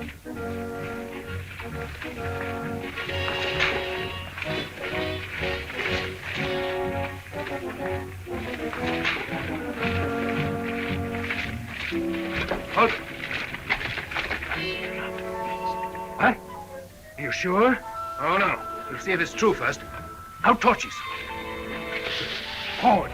Halt. What? Are you sure? Oh, no. We'll see if it's true first. Out torches. Forward.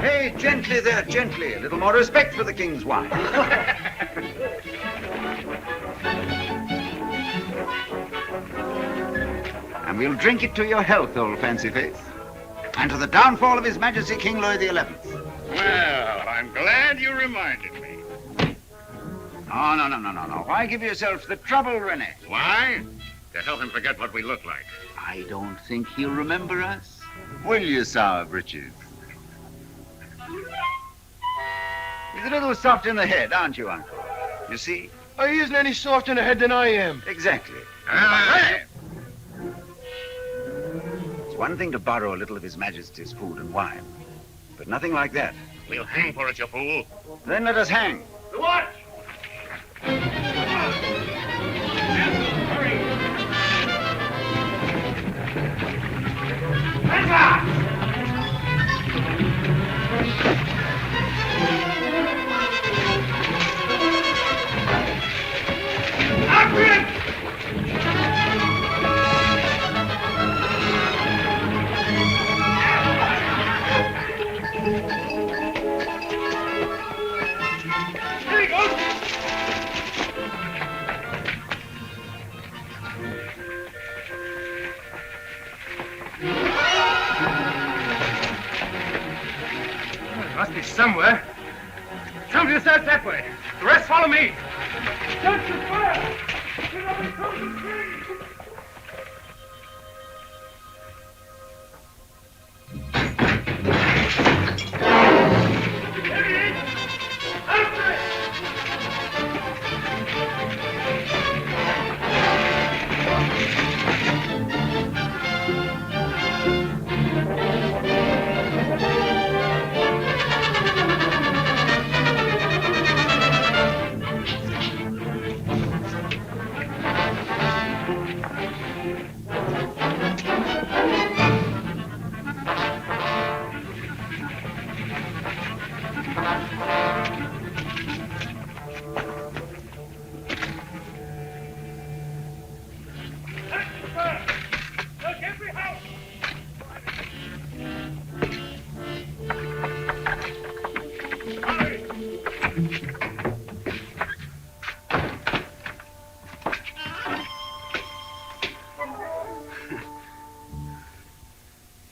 Hey, gently there, gently. A little more respect for the king's wife. And we'll drink it to your health, old fancy face. And to the downfall of His Majesty King Lloyd XI. Well, I'm glad you reminded me. Oh, no. Why give yourself the trouble, Rene? Why? To help him forget what we look like. I don't think he'll remember us. Will you, Sour Britches? He's a little soft in the head, aren't you, Uncle? You see? Oh, he isn't any softer in the head than I am. Exactly. Hey! It's one thing to borrow a little of His Majesty's food and wine, but nothing like that. We'll hang for it, you fool. Then let us hang. The watch! Must be somewhere. Come to yourself that way. The rest follow me. Jump the fire! Get up and come to tree!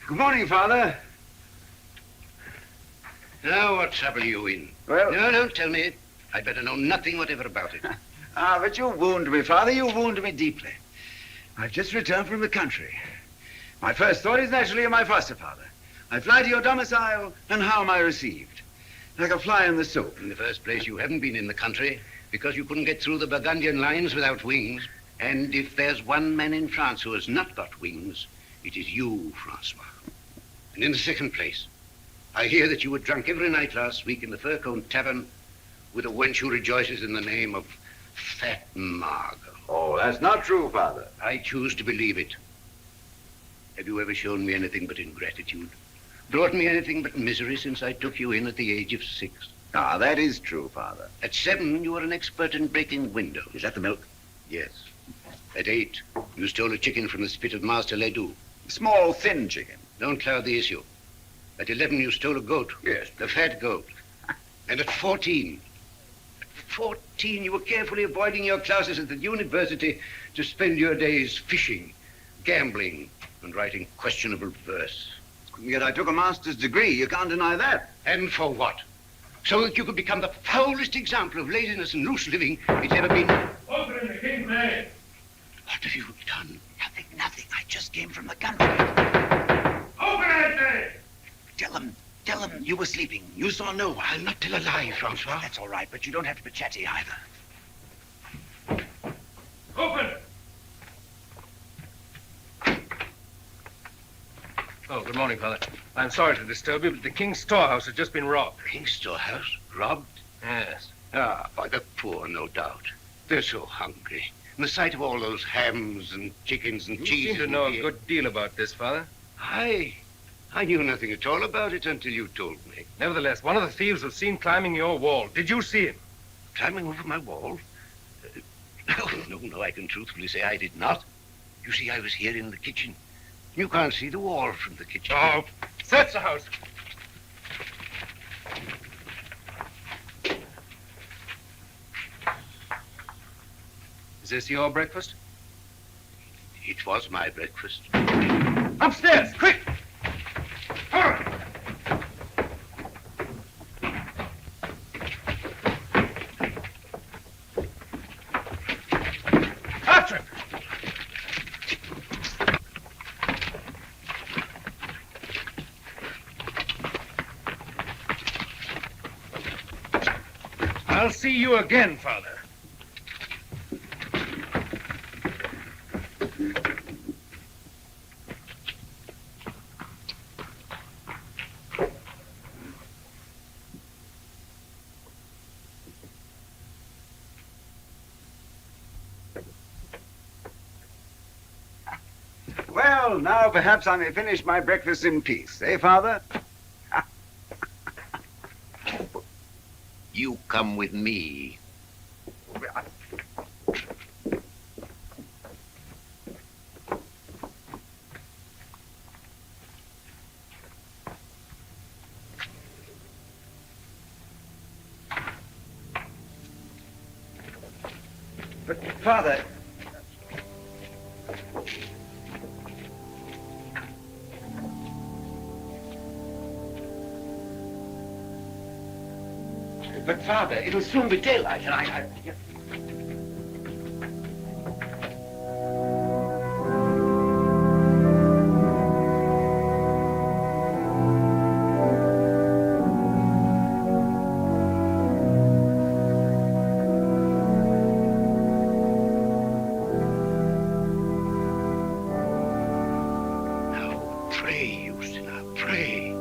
Good morning, Father. Now, what trouble are you in? Well... No, don't tell me. I'd better know nothing whatever about it. But you wound me, Father. You wound me deeply. I've just returned from the country. My first thought is naturally of my foster father. I fly to your domicile, and how am I received? Like a fly in the soup. In the first place, you haven't been in the country because you couldn't get through the Burgundian lines without wings. And if there's one man in France who has not got wings, it is you, Francois. And in the second place, I hear that you were drunk every night last week in the Fur-Cone Tavern with a wench who rejoices in the name of Fat Margot. Oh, that's not true, Father. I choose to believe it. Have you ever shown me anything but ingratitude? Brought me anything but misery since I took you in at the age of 6? That is true, Father. At 7, you were an expert in breaking windows. Is that the milk? Yes. At 8, you stole a chicken from the spit of Master Ledoux. Small, thin chicken. Don't cloud the issue. At 11, you stole a goat. Yes. The fat goat. And at 14, you were carefully avoiding your classes at the university to spend your days fishing, gambling, and writing questionable verse. Yet I took a master's degree. You can't deny that. And for what? So that you could become the foulest example of laziness and loose living it's ever been. in the king's name? What have you done? Nothing, nothing. I just came from the country. Open it, say! Tell them you were sleeping. You saw no one. I'll not tell a lie, Francois. That's all right, but you don't have to be chatty either. Open! Oh, good morning, Father. I'm sorry to disturb you, but the king's storehouse has just been robbed. King's storehouse? Robbed? Yes. Ah, by the poor, no doubt. They're so hungry. And the sight of all those hams and chickens and You cheese. seem to know a good deal about this, Father. I knew nothing at all about it until you told me. Nevertheless, one of the thieves was seen climbing your wall. Did you see him? Climbing over my wall? No, I can truthfully say I did not. You see, I was here in the kitchen. You can't see the wall from the kitchen. Oh, search the house. Is this your breakfast? It was my breakfast. Upstairs, quick! Hurry! After him! I'll see you again, Father. Well, now perhaps I may finish my breakfast in peace. Eh, Father? You come with me. But, Father... But, Father, it'll soon be daylight, and I... Now, pray, Justina, pray.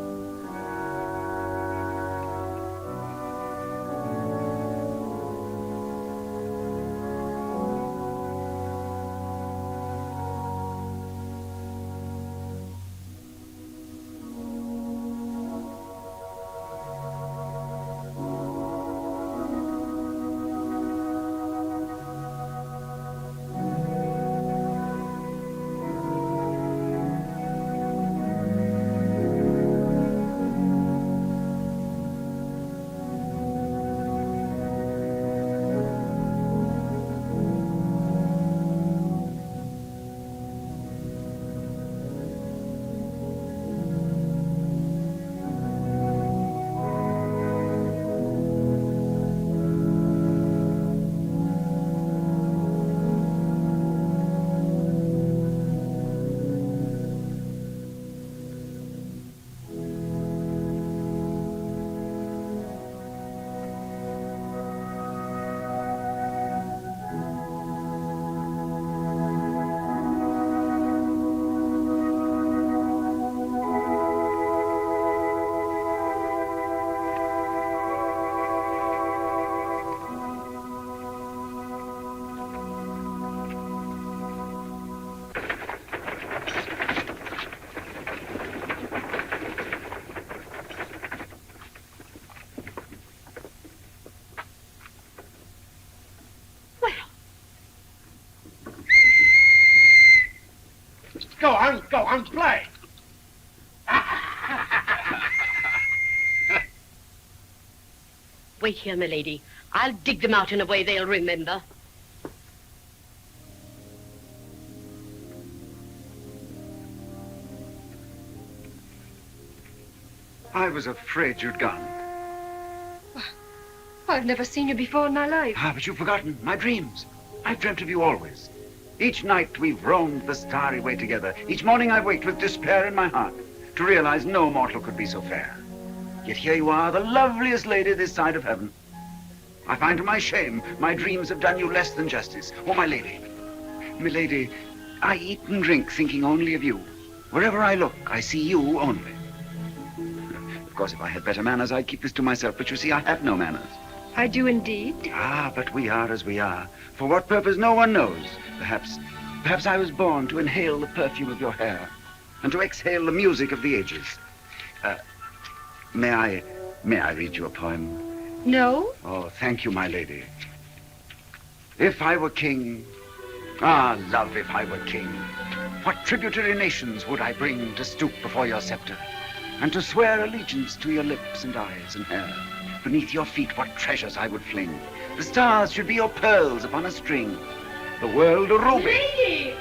Go on, play. Wait here, my lady. I'll dig them out in a way they'll remember. I was afraid you'd gone. I've never seen you before in my life. Ah, but you've forgotten my dreams. I've dreamt of you always. Each night we've roamed the starry way together. Each morning I've waked with despair in my heart to realize no mortal could be so fair. Yet here you are, the loveliest lady this side of heaven. I find to my shame my dreams have done you less than justice. Oh, my lady, I eat and drink thinking only of you. Wherever I look, I see you only. Of course, if I had better manners, I'd keep this to myself, but you see, I have no manners. I do indeed. Ah, but we are as we are. For what purpose, no one knows. Perhaps I was born to inhale the perfume of your hair and to exhale the music of the ages. May I read you a poem? No? Oh, thank you, my lady. If I were king, love, if I were king, what tributary nations would I bring to stoop before your scepter and to swear allegiance to your lips and eyes and hair? Beneath your feet, what treasures I would fling. The stars should be your pearls upon a string. The world a ruby. Lady!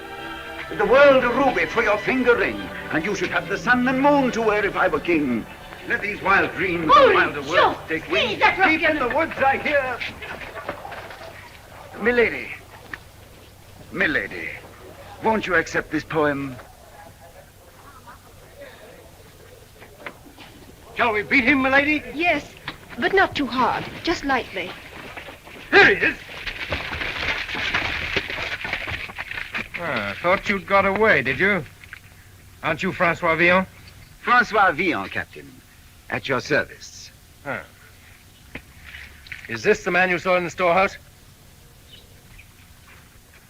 The world a ruby for your finger ring. And you should have the sun and moon to wear if I were king. Let these wild dreams and wilder words take wing. Deep in the woods I hear. Milady, won't you accept this poem? Shall we beat him, milady? Yes, but not too hard. Just lightly. Here he is. Thought you'd got away, did you? Aren't you François Villon? François Villon, Captain. At your service. Is this the man you saw in the storehouse?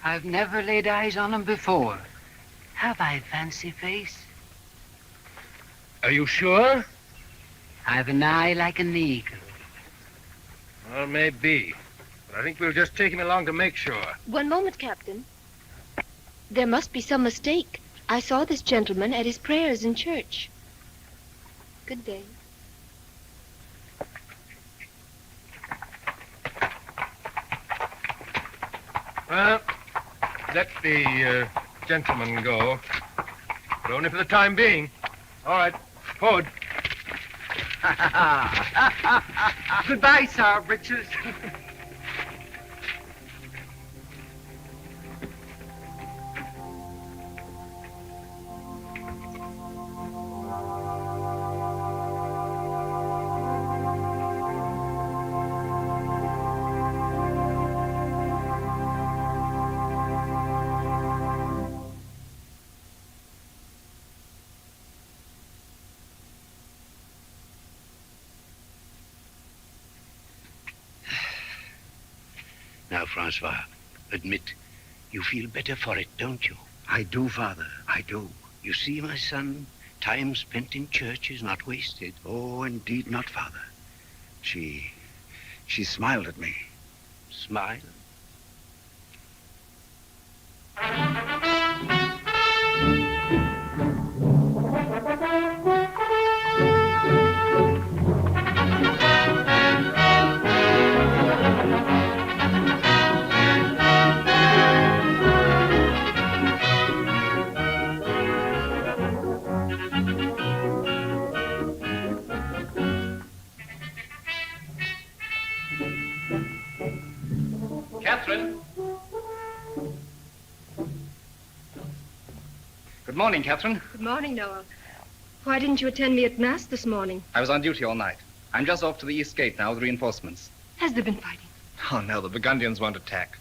I've never laid eyes on him before. Have I, fancy face? Are you sure? I've an eye like an eagle. Well, maybe. But I think we'll just take him along to make sure. One moment, Captain. There must be some mistake. I saw this gentleman at his prayers in church. Good day. Well, let the gentleman go. But only for the time being. All right, forward. Goodbye, Sir Britches. Now, Francois, admit you feel better for it, don't you? I do, Father, I do. You see, my son, time spent in church is not wasted. Oh, indeed not, Father. She smiled at me. Smile? Katherine. Good morning, Katherine. Good morning, Noel. Why didn't you attend me at Mass this morning? I was on duty all night. I'm just off to the East Gate now with reinforcements. Has there been fighting? Oh, no, the Burgundians won't attack.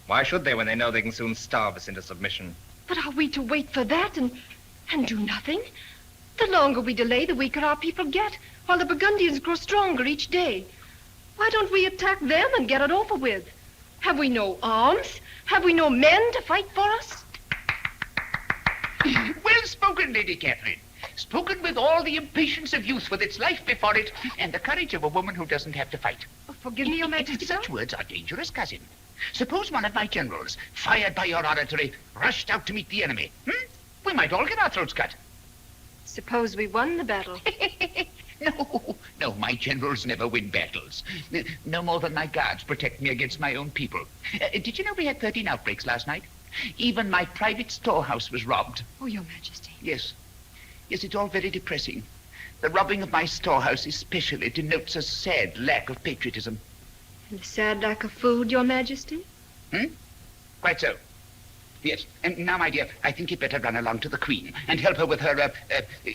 Why should they when they know they can soon starve us into submission? But are we to wait for that and do nothing? The longer we delay, the weaker our people get, while the Burgundians grow stronger each day. Why don't we attack them and get it over with? Have we no arms? Have we no men to fight for us? Well spoken, Lady Katherine. Spoken with all the impatience of youth with its life before it, and the courage of a woman who doesn't have to fight. Oh, forgive me, Your Majesty. Such words are dangerous, cousin. Suppose one of my generals, fired by your oratory, rushed out to meet the enemy. We might all get our throats cut. Suppose we won the battle. No, my generals never win battles. No more than my guards protect me against my own people. Did you know we had 13 outbreaks last night? Even my private storehouse was robbed. Oh, Your Majesty. Yes, it's all very depressing. The robbing of my storehouse especially denotes a sad lack of patriotism. And a sad lack of food, Your Majesty? Quite so. Yes. And now, my dear, I think you'd better run along to the Queen and help her with her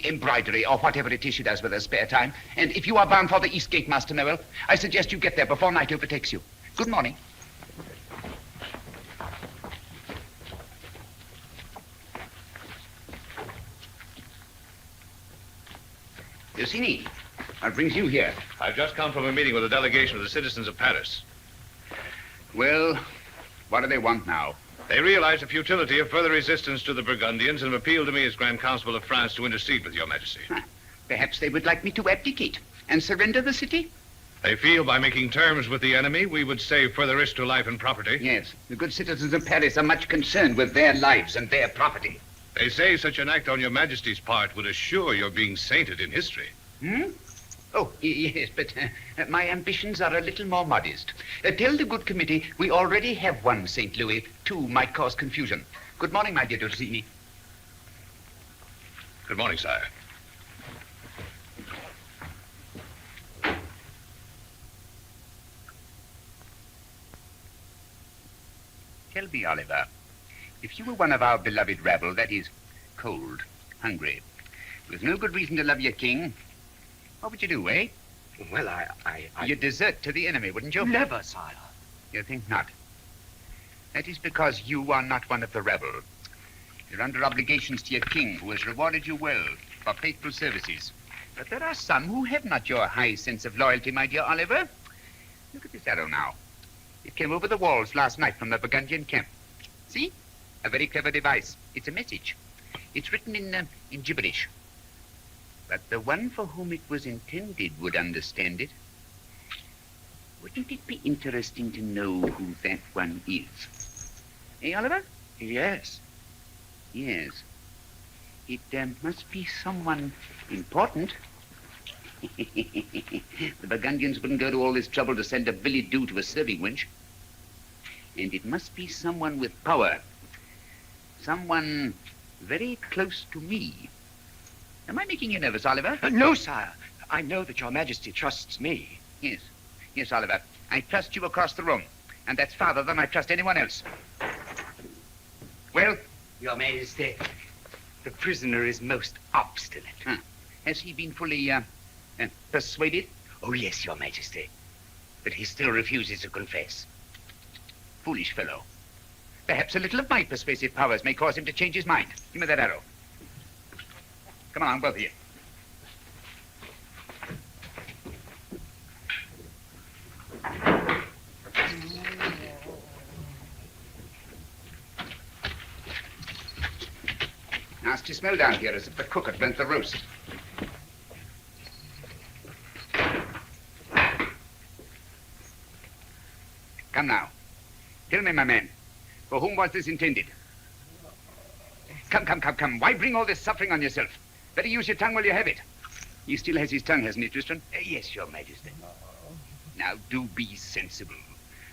embroidery or whatever it is she does with her spare time. And if you are bound for the East Gate, Master Noel, I suggest you get there before night overtakes you. Good morning. Yosini, what brings you here? I've just come from a meeting with a delegation of the citizens of Paris. Well, what do they want now? They realize the futility of further resistance to the Burgundians and have appealed to me as Grand Constable of France to intercede with your majesty. Perhaps they would like me to abdicate and surrender the city? They feel by making terms with the enemy, we would save further risk to life and property. Yes, the good citizens of Paris are much concerned with their lives and their property. They say such an act on your majesty's part would assure your being sainted in history. Oh, yes, but my ambitions are a little more modest. Tell the good committee we already have one St. Louis. Two might cause confusion. Good morning, my dear Dorsini. Good morning, sire. Tell me, Oliver, if you were one of our beloved rabble, that is, cold, hungry, with no good reason to love your king, what would you do, eh? Well, You'd desert to the enemy, wouldn't you? Never, sire. You think not? That is because you are not one of the rabble. You're under obligations to your king, who has rewarded you well for faithful services. But there are some who have not your high sense of loyalty, my dear Oliver. Look at this arrow now. It came over the walls last night from the Burgundian camp. See? A very clever device. It's a message. It's written in gibberish. But the one for whom it was intended would understand it. Wouldn't it be interesting to know who that one is? Eh, Oliver? Yes. Yes. It must be someone important. The Burgundians wouldn't go to all this trouble to send a billet doux to a serving wench. And it must be someone with power. Someone very close to me. Am I making you nervous, Oliver? No, sire. I know that your majesty trusts me. Yes. Yes, Oliver. I trust you across the room. And that's farther than I trust anyone else. Well? Your majesty, the prisoner is most obstinate. Huh. Has he been fully persuaded? Oh, yes, your majesty. But he still refuses to confess. Foolish fellow. Perhaps a little of my persuasive powers may cause him to change his mind. Give me that arrow. Come along, both of you. Nasty smell down here, as if the cook had burnt the roast. Come now. Tell me, my man, for whom was this intended? Come. Why bring all this suffering on yourself? Better use your tongue while you have it. He still has his tongue, hasn't he, Tristan? Yes, your majesty. Now, do be sensible.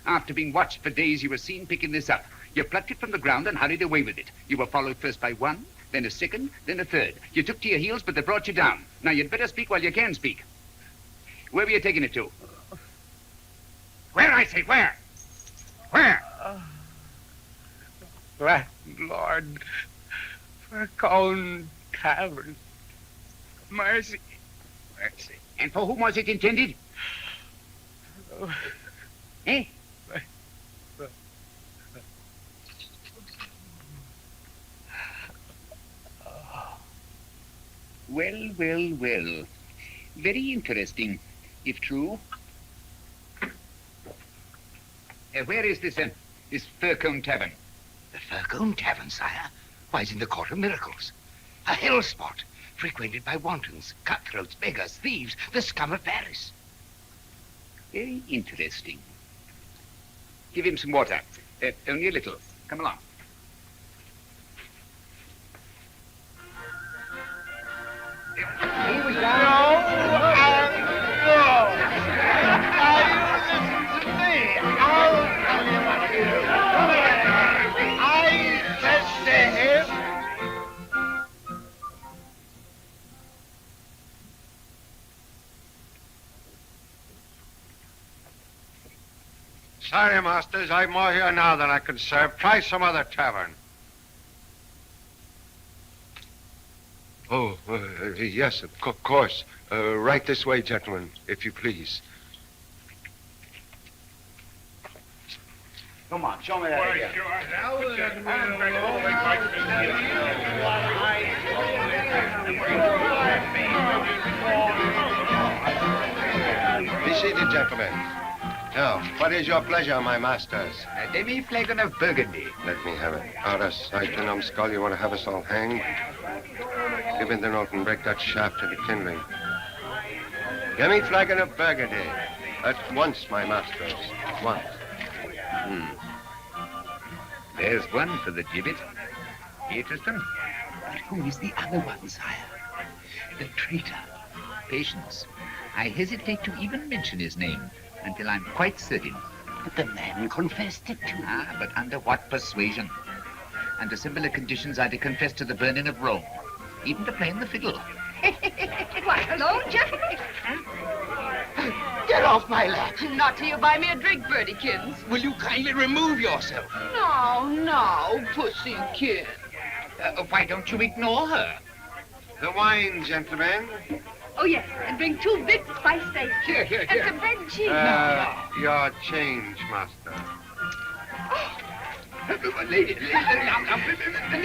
After being watched for days, you were seen picking this up. You plucked it from the ground and hurried away with it. You were followed first by one, then a second, then a third. You took to your heels, but they brought you down. Now, you'd better speak while you can speak. Where were you taking it to? Where, I say, where? Where? Landlord, Wilcoxon Tavern. Mercy. Mercy. And for whom was it intended? Eh? Well. Very interesting, if true. Where is this Furcone Tavern? The Furcone Tavern, sire? Why, it's in the Court of Miracles. A hell spot, frequented by wantons, cutthroats, beggars, thieves, the scum of Paris. Very interesting. Give him some water. Only a little. Come along. Here we go. Sorry, masters. I've more here now than I can serve. Try some other tavern. Oh, yes, of course. Right this way, gentlemen, if you please. Come on, show me that again. Be seated, gentlemen. Now, what is your pleasure, my masters? A demi-flagon of Burgundy. Let me have it. Out of sight, you numbskull. You want to have us all hanged? Give in the note and break that shaft into kindling. Give me flagon of Burgundy. At once, my masters. At once. There's one for the gibbet. Here, Tristan. But who is the other one, sire? The traitor. Patience. I hesitate to even mention his name until I'm quite certain. But the man confessed it to me. Ah, but under what persuasion? Under similar conditions, I'd have confessed to the burning of Rome, even to playing the fiddle. Why, hello, gentlemen. Get off my lap. Not till you buy me a drink, Birdykins. Will you kindly remove yourself? No, Pussykins. Why don't you ignore her? The wine, gentlemen. Oh, yes, and bring 2 big spice steaks. Here. And some bread and cheese. Your change, master. Lady,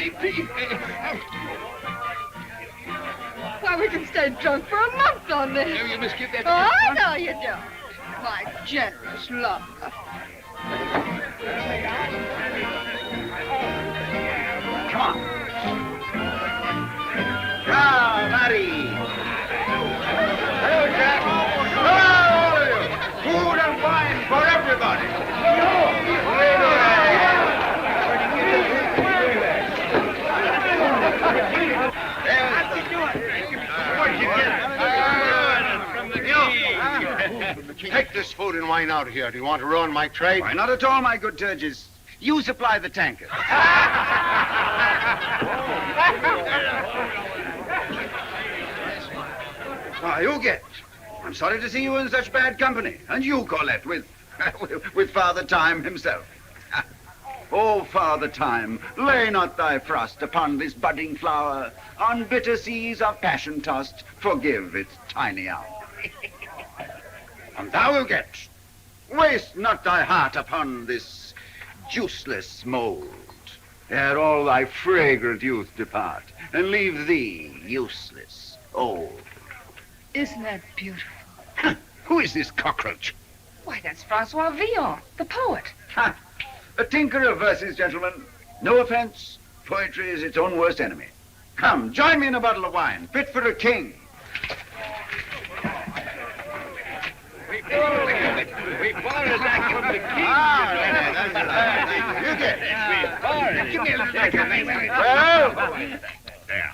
please. Why, we can stay drunk for a month on this. No, you must give that... Oh, no, you don't. My generous love. Come on. Ciao, Marie. Hello, Jack. Hello, all of you. Food and wine for everybody. Take this food and wine out of here. Do you want to ruin my trade? Why, not at all, my good Turgis. You supply the tankard. Why, Huguette, I'm sorry to see you in such bad company. And you, Colette, with Father Time himself. Oh, Father Time, lay not thy frost upon this budding flower. On bitter seas of passion tossed, forgive its tiny hour. And thou, Huguette, waste not thy heart upon this juiceless mold, ere all thy fragrant youth depart, and leave thee useless, old. Isn't that beautiful? Who is this cockroach? Why, that's François Villon, the poet. Ha! A tinker of verses, gentlemen. No offense, poetry is its own worst enemy. Come, join me in a bottle of wine, fit for a king. We borrowed that from the king. You get it. Give me a little. Well, there.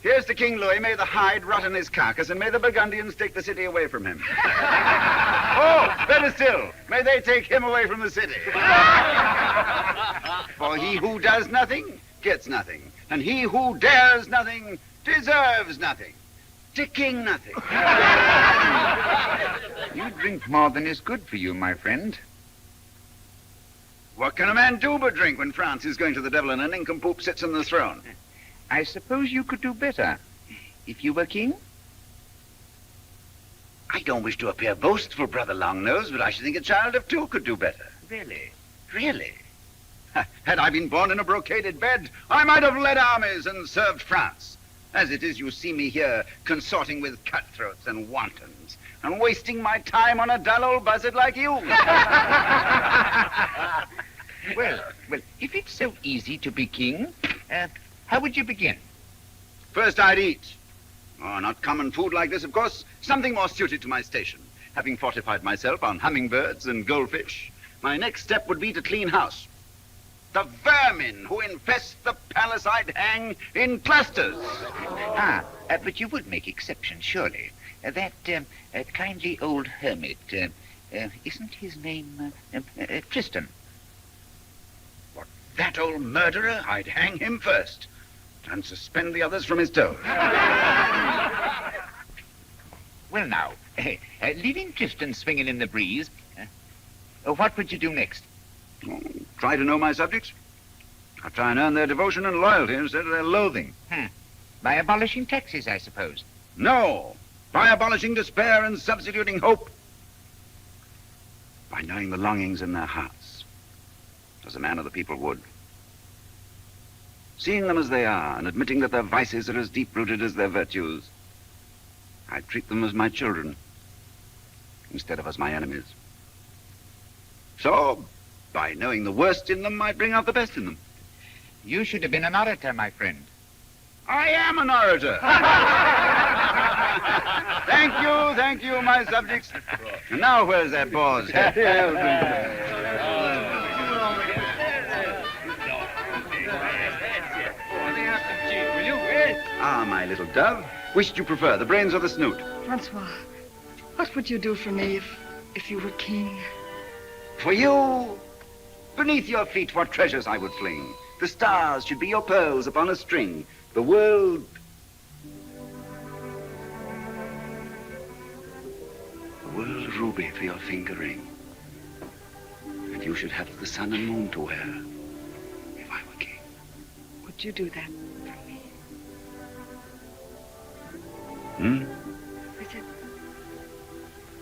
Here's to King Louis. May the hide rot in his carcass, and may the Burgundians take the city away from him. Oh, better still, may they take him away from the city. For he who does nothing gets nothing, and he who dares nothing deserves nothing. To king nothing. You drink more than is good for you, my friend. What can a man do but drink when France is going to the devil and a nincompoop sits on the throne? I suppose you could do better if you were king? I don't wish to appear boastful, Brother Longnose, but I should think a child of 2 could do better. Really? Really? Had I been born in a brocaded bed, I might have led armies and served France. As it is, you see me here consorting with cutthroats and wantons, and wasting my time on a dull old buzzard like you. Well, if it's so easy to be king, how would you begin? First, I'd eat. Oh, not common food like this, of course. Something more suited to my station. Having fortified myself on hummingbirds and goldfish, my next step would be to clean house. The vermin who infest the palace I'd hang in clusters. But you would make exceptions, surely. That kindly old hermit, isn't his name Tristan? What, that old murderer? I'd hang him first and suspend the others from his toes. Well, now, leaving Tristan swinging in the breeze, What would you do next? Oh, try to know my subjects. I try and earn their devotion and loyalty instead of their loathing. By abolishing taxes, I suppose. No, by abolishing despair and substituting hope. By knowing the longings in their hearts, as a man of the people would. Seeing them as they are and admitting that their vices are as deep-rooted as their virtues, I treat them as my children instead of as my enemies. So, by knowing the worst in them, I bring out the best in them. You should have been an orator, my friend. I am an orator. Thank you, my subjects. And now where's that pause? Ah, my little dove. Which do you prefer, the brains or the snoot? Francois, what would you do for me if you were king? For you, beneath your feet, what treasures I would fling. The stars should be your pearls upon a string. The world... The world a ruby for your finger ring. And you should have the sun and moon to wear, if I were king. Would you do that? I said,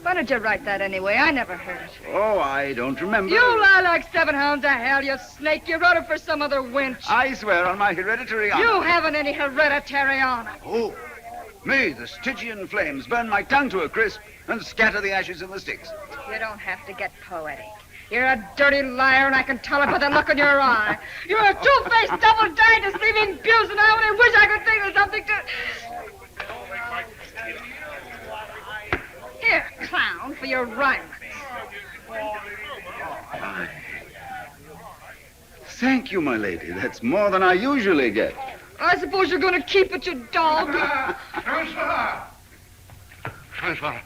why did you write that anyway? I never heard it. Oh, I don't remember. You lie like 7 hounds of hell, you snake. You wrote it for some other wench. I swear on my hereditary honor. You haven't any hereditary honor. Oh, may the Stygian flames burn my tongue to a crisp and scatter the ashes in the sticks. You don't have to get poetic. You're a dirty liar, and I can tell it by the look in your eye. You're a two-faced, double-dyed, deceiving buse, and I only wish I could think of something to... Here, clown, for your rhymes. Thank you, my lady. That's more than I usually get. I suppose you're going to keep it, you dog. Francois,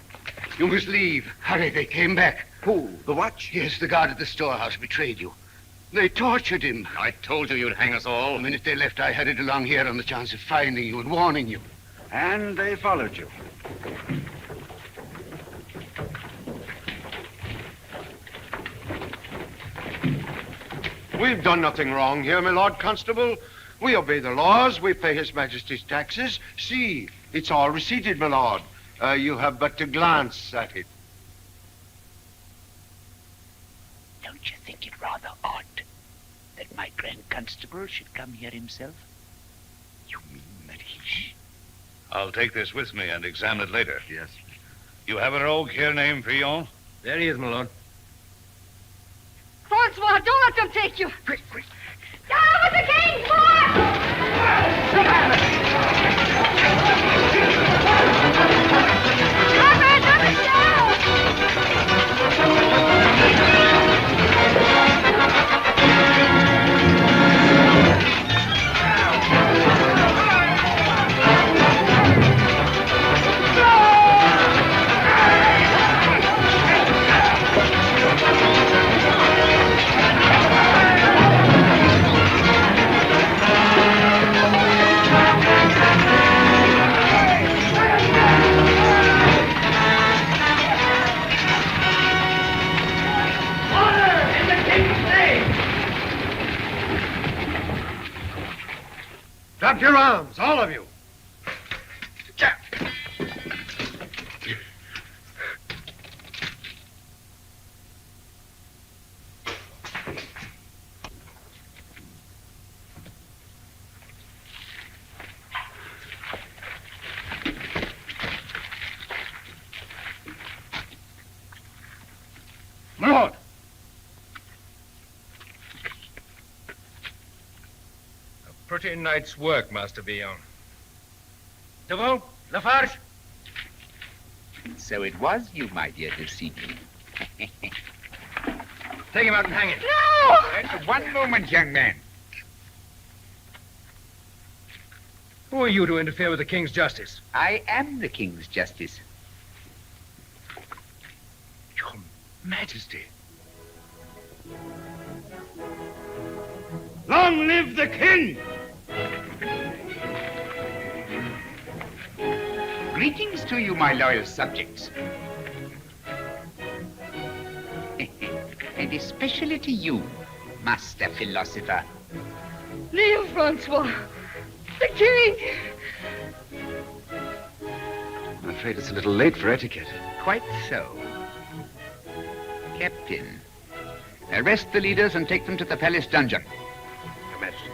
you must leave. Hurry, they came back. Who? The watch? Yes, the guard at the storehouse betrayed you. They tortured him. I told you you'd hang us all. The minute they left, I headed along here on the chance of finding you and warning you. And they followed you. We've done nothing wrong here, my Lord Constable. We obey the laws. We pay His Majesty's taxes. See, it's all receipted, my Lord. You have but to glance at it. Don't you think it rather odd that my Grand Constable should come here himself? You mean that he... I'll take this with me and examine it later. Yes. You have a rogue here named Villon? There he is, my lord. Francois, don't let them take you. Quick, quick. Down with the king, boy! Drop your arms, all of you. My lord. Pretty night's work, Master Villon. DeVaucelles, Lafarge. So it was you, my dear Disagreement. Take him out and hang him. No! One moment, young man. Who are you to interfere with the king's justice? I am the king's justice. Your Majesty. Long live the king! Greetings to you, my loyal subjects. and especially to you, master philosopher. Kneel, Francois. The king. I'm afraid it's a little late for etiquette. Quite so. Captain, arrest the leaders and take them to the palace dungeon. Your Majesty.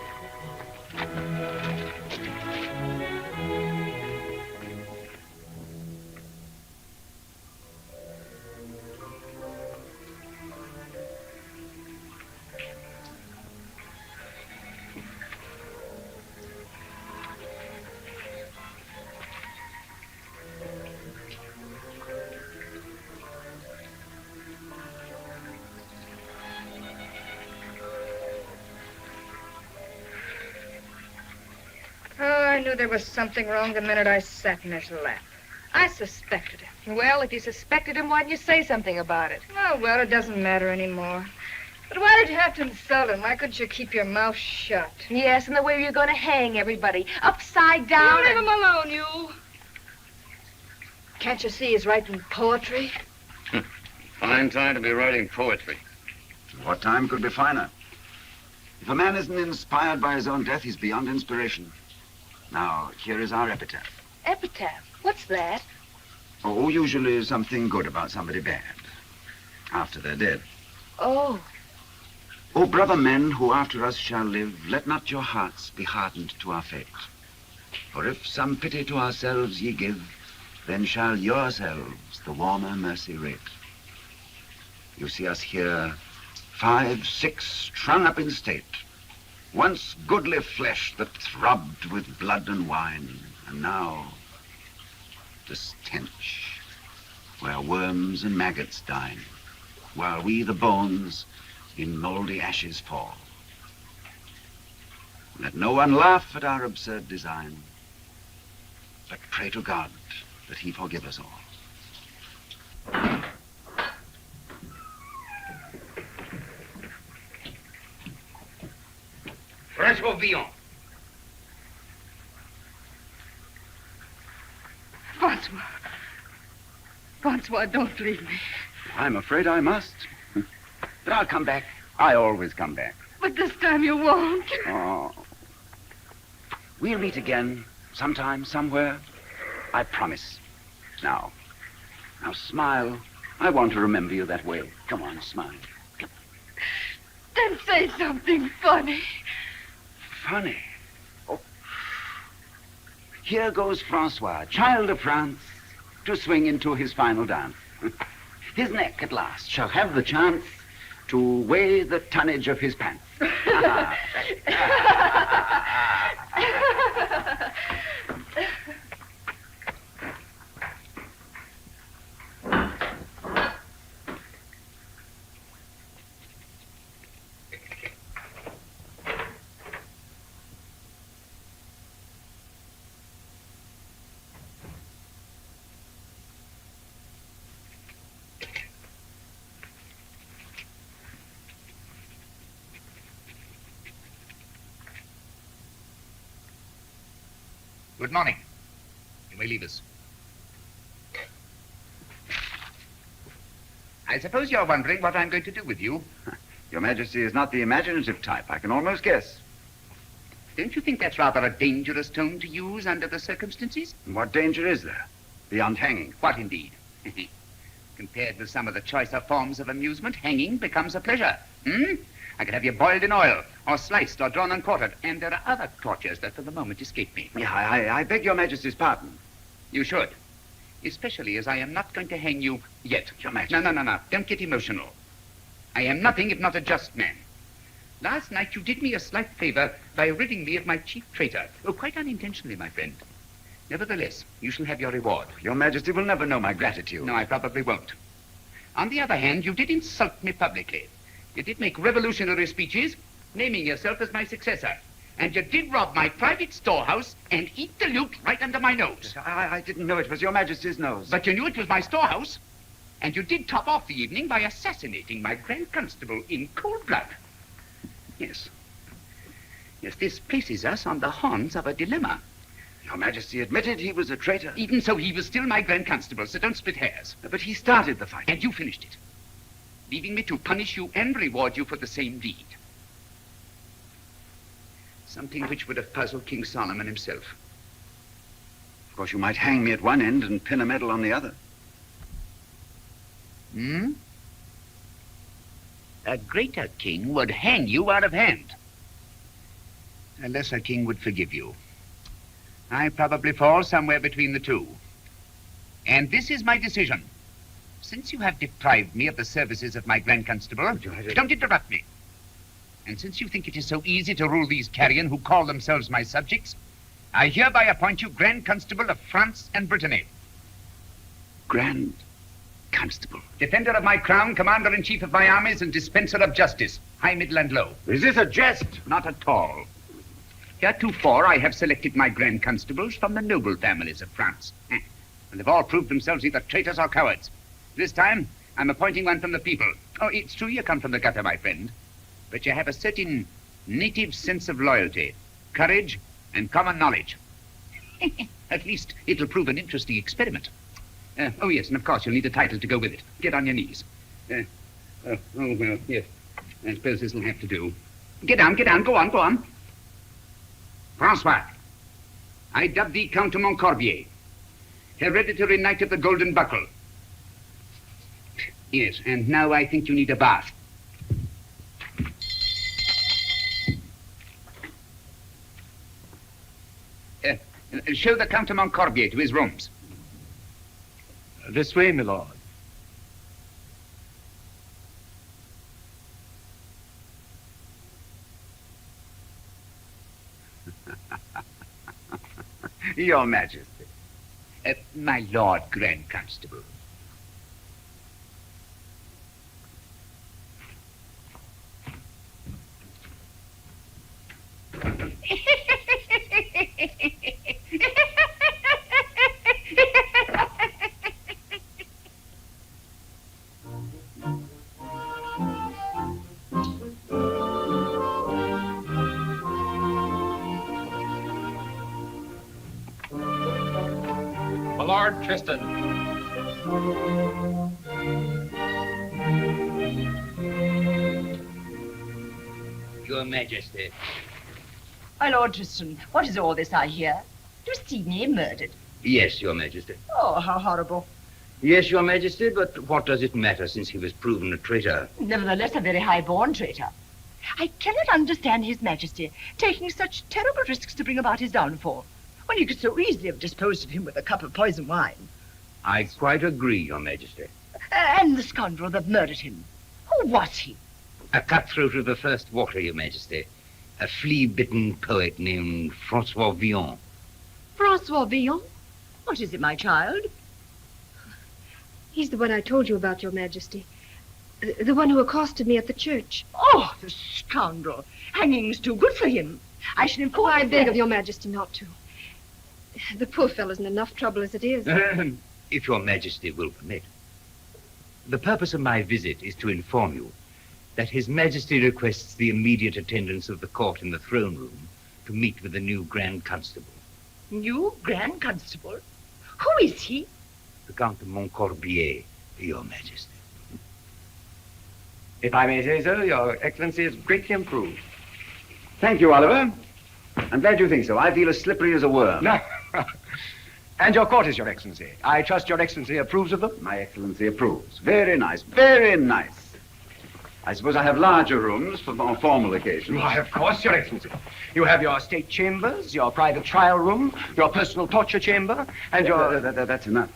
I knew there was something wrong the minute I sat in his lap. I suspected him. Well, if you suspected him, why didn't you say something about it? Oh, well, it doesn't matter anymore. But why did you have to insult him? Why couldn't you keep your mouth shut? Yes, and the way you're going to hang everybody. Upside down. You leave him alone, you. Can't you see he's writing poetry? Fine time to be writing poetry. What time could be finer? If a man isn't inspired by his own death, he's beyond inspiration. Now, here is our epitaph. Epitaph? What's that? Oh, usually something good about somebody bad. After they're dead. Oh. O brother men who after us shall live, let not your hearts be hardened to our fate. For if some pity to ourselves ye give, then shall yourselves the warmer mercy rate. You see us here, 5, 6, strung up in state. Once goodly flesh that throbbed with blood and wine, and now the stench, where worms and maggots dine, while we the bones in mouldy ashes fall. Let no one laugh at our absurd design, but pray to God that he forgive us all. François Villon. Francois, don't leave me. I'm afraid I must. But I'll come back. I always come back. But this time you won't. Oh. We'll meet again, sometime, somewhere. I promise. Now smile. I want to remember you that way. Come on, smile. Come. Then say something funny. Funny? Oh. Here goes Francois, child of France, to swing into his final dance. His neck, at last, shall have the chance to weigh the tonnage of his pants. Good morning. You may leave us. I suppose you're wondering what I'm going to do with you. Your Majesty is not the imaginative type. I can almost guess. Don't you think that's rather a dangerous tone to use under the circumstances? What danger is there? Beyond hanging. What indeed? Compared with some of the choicer forms of amusement, hanging becomes a pleasure. I could have you boiled in oil, or sliced, or drawn and quartered, and there are other tortures that for the moment escape me. Yeah, I beg your Majesty's pardon. You should. Especially as I am not going to hang you yet. Your Majesty. No. Don't get emotional. I am nothing if not a just man. Last night you did me a slight favor by ridding me of my chief traitor. Oh, quite unintentionally, my friend. Nevertheless, you shall have your reward. Your Majesty will never know my gratitude. No, I probably won't. On the other hand, you did insult me publicly. You did make revolutionary speeches, naming yourself as my successor. And you did rob my private storehouse and eat the loot right under my nose. I didn't know it was your Majesty's nose. But you knew it was my storehouse. And you did top off the evening by assassinating my Grand Constable in cold blood. Yes. Yes, this places us on the horns of a dilemma. Your Majesty admitted he was a traitor. Even so, he was still my Grand Constable, so don't split hairs. But he started the fight. And you finished it. leaving me to punish you and reward you for the same deed. Something which would have puzzled King Solomon himself. Of course, you might hang me at one end and pin a medal on the other. Hmm? A greater king would hang you out of hand. A lesser king would forgive you. I probably fall somewhere between the two. And this is my decision. Since you have deprived me of the services of my Grand Constable, don't interrupt me. And since you think it is so easy to rule these carrion who call themselves my subjects, I hereby appoint you Grand Constable of France and Brittany. Grand Constable? Defender of my crown, commander-in-chief of my armies, and dispenser of justice, high, middle, and low. Is this a jest? Not at all. Heretofore, I have selected my Grand Constables from the noble families of France, and they've all proved themselves either traitors or cowards. This time, I'm appointing one from the people. Oh, it's true you come from the gutter, my friend, but you have a certain native sense of loyalty, courage, and common knowledge. At least it'll prove an interesting experiment. Oh, yes, and of course you'll need a title to go with it. Get on your knees. Well, yes. I suppose this'll have to do. Get down, go on. François, I dub thee Count de Montcorbier, hereditary knight of the Golden Buckle. Yes, and now I think you need a bath. Show the Count de Montcorbier to his rooms. This way, my lord. Your Majesty. My Lord Grand Constable. Lord Tristan. Your Majesty. My Lord Tristan, what is all this I hear? Tristan murdered? Yes, Your Majesty. Oh, how horrible. Yes, Your Majesty, but what does it matter since he was proven a traitor? Nevertheless, a very high-born traitor. I cannot understand His Majesty taking such terrible risks to bring about his downfall, when you could so easily have disposed of him with a cup of poison wine. I quite agree, Your Majesty. And the scoundrel that murdered him, who was he? A cutthroat of the first water, Your Majesty. A flea-bitten poet named François Villon. François Villon? What is it, my child? He's the one I told you about, Your Majesty. The one who accosted me at the church. Oh, the scoundrel. Hanging's too good for him. I shall inform I beg of Your Majesty not to. The poor fellow's in enough trouble as it is. If Your Majesty will permit. The purpose of my visit is to inform you that His Majesty requests the immediate attendance of the court in the throne room to meet with the new Grand Constable. New Grand Constable? Who is he? The Count de Montcorbier, Your Majesty. If I may say so, Your Excellency is greatly improved. Thank you, Oliver. I'm glad you think so. I feel as slippery as a worm. And your quarters, Your Excellency. I trust Your Excellency approves of them? My Excellency approves. Very nice, very nice. I suppose I have larger rooms for more formal occasions. Why, of course, Your Excellency. You have your state chambers, your private trial room, your personal torture chamber, and your... That's enough.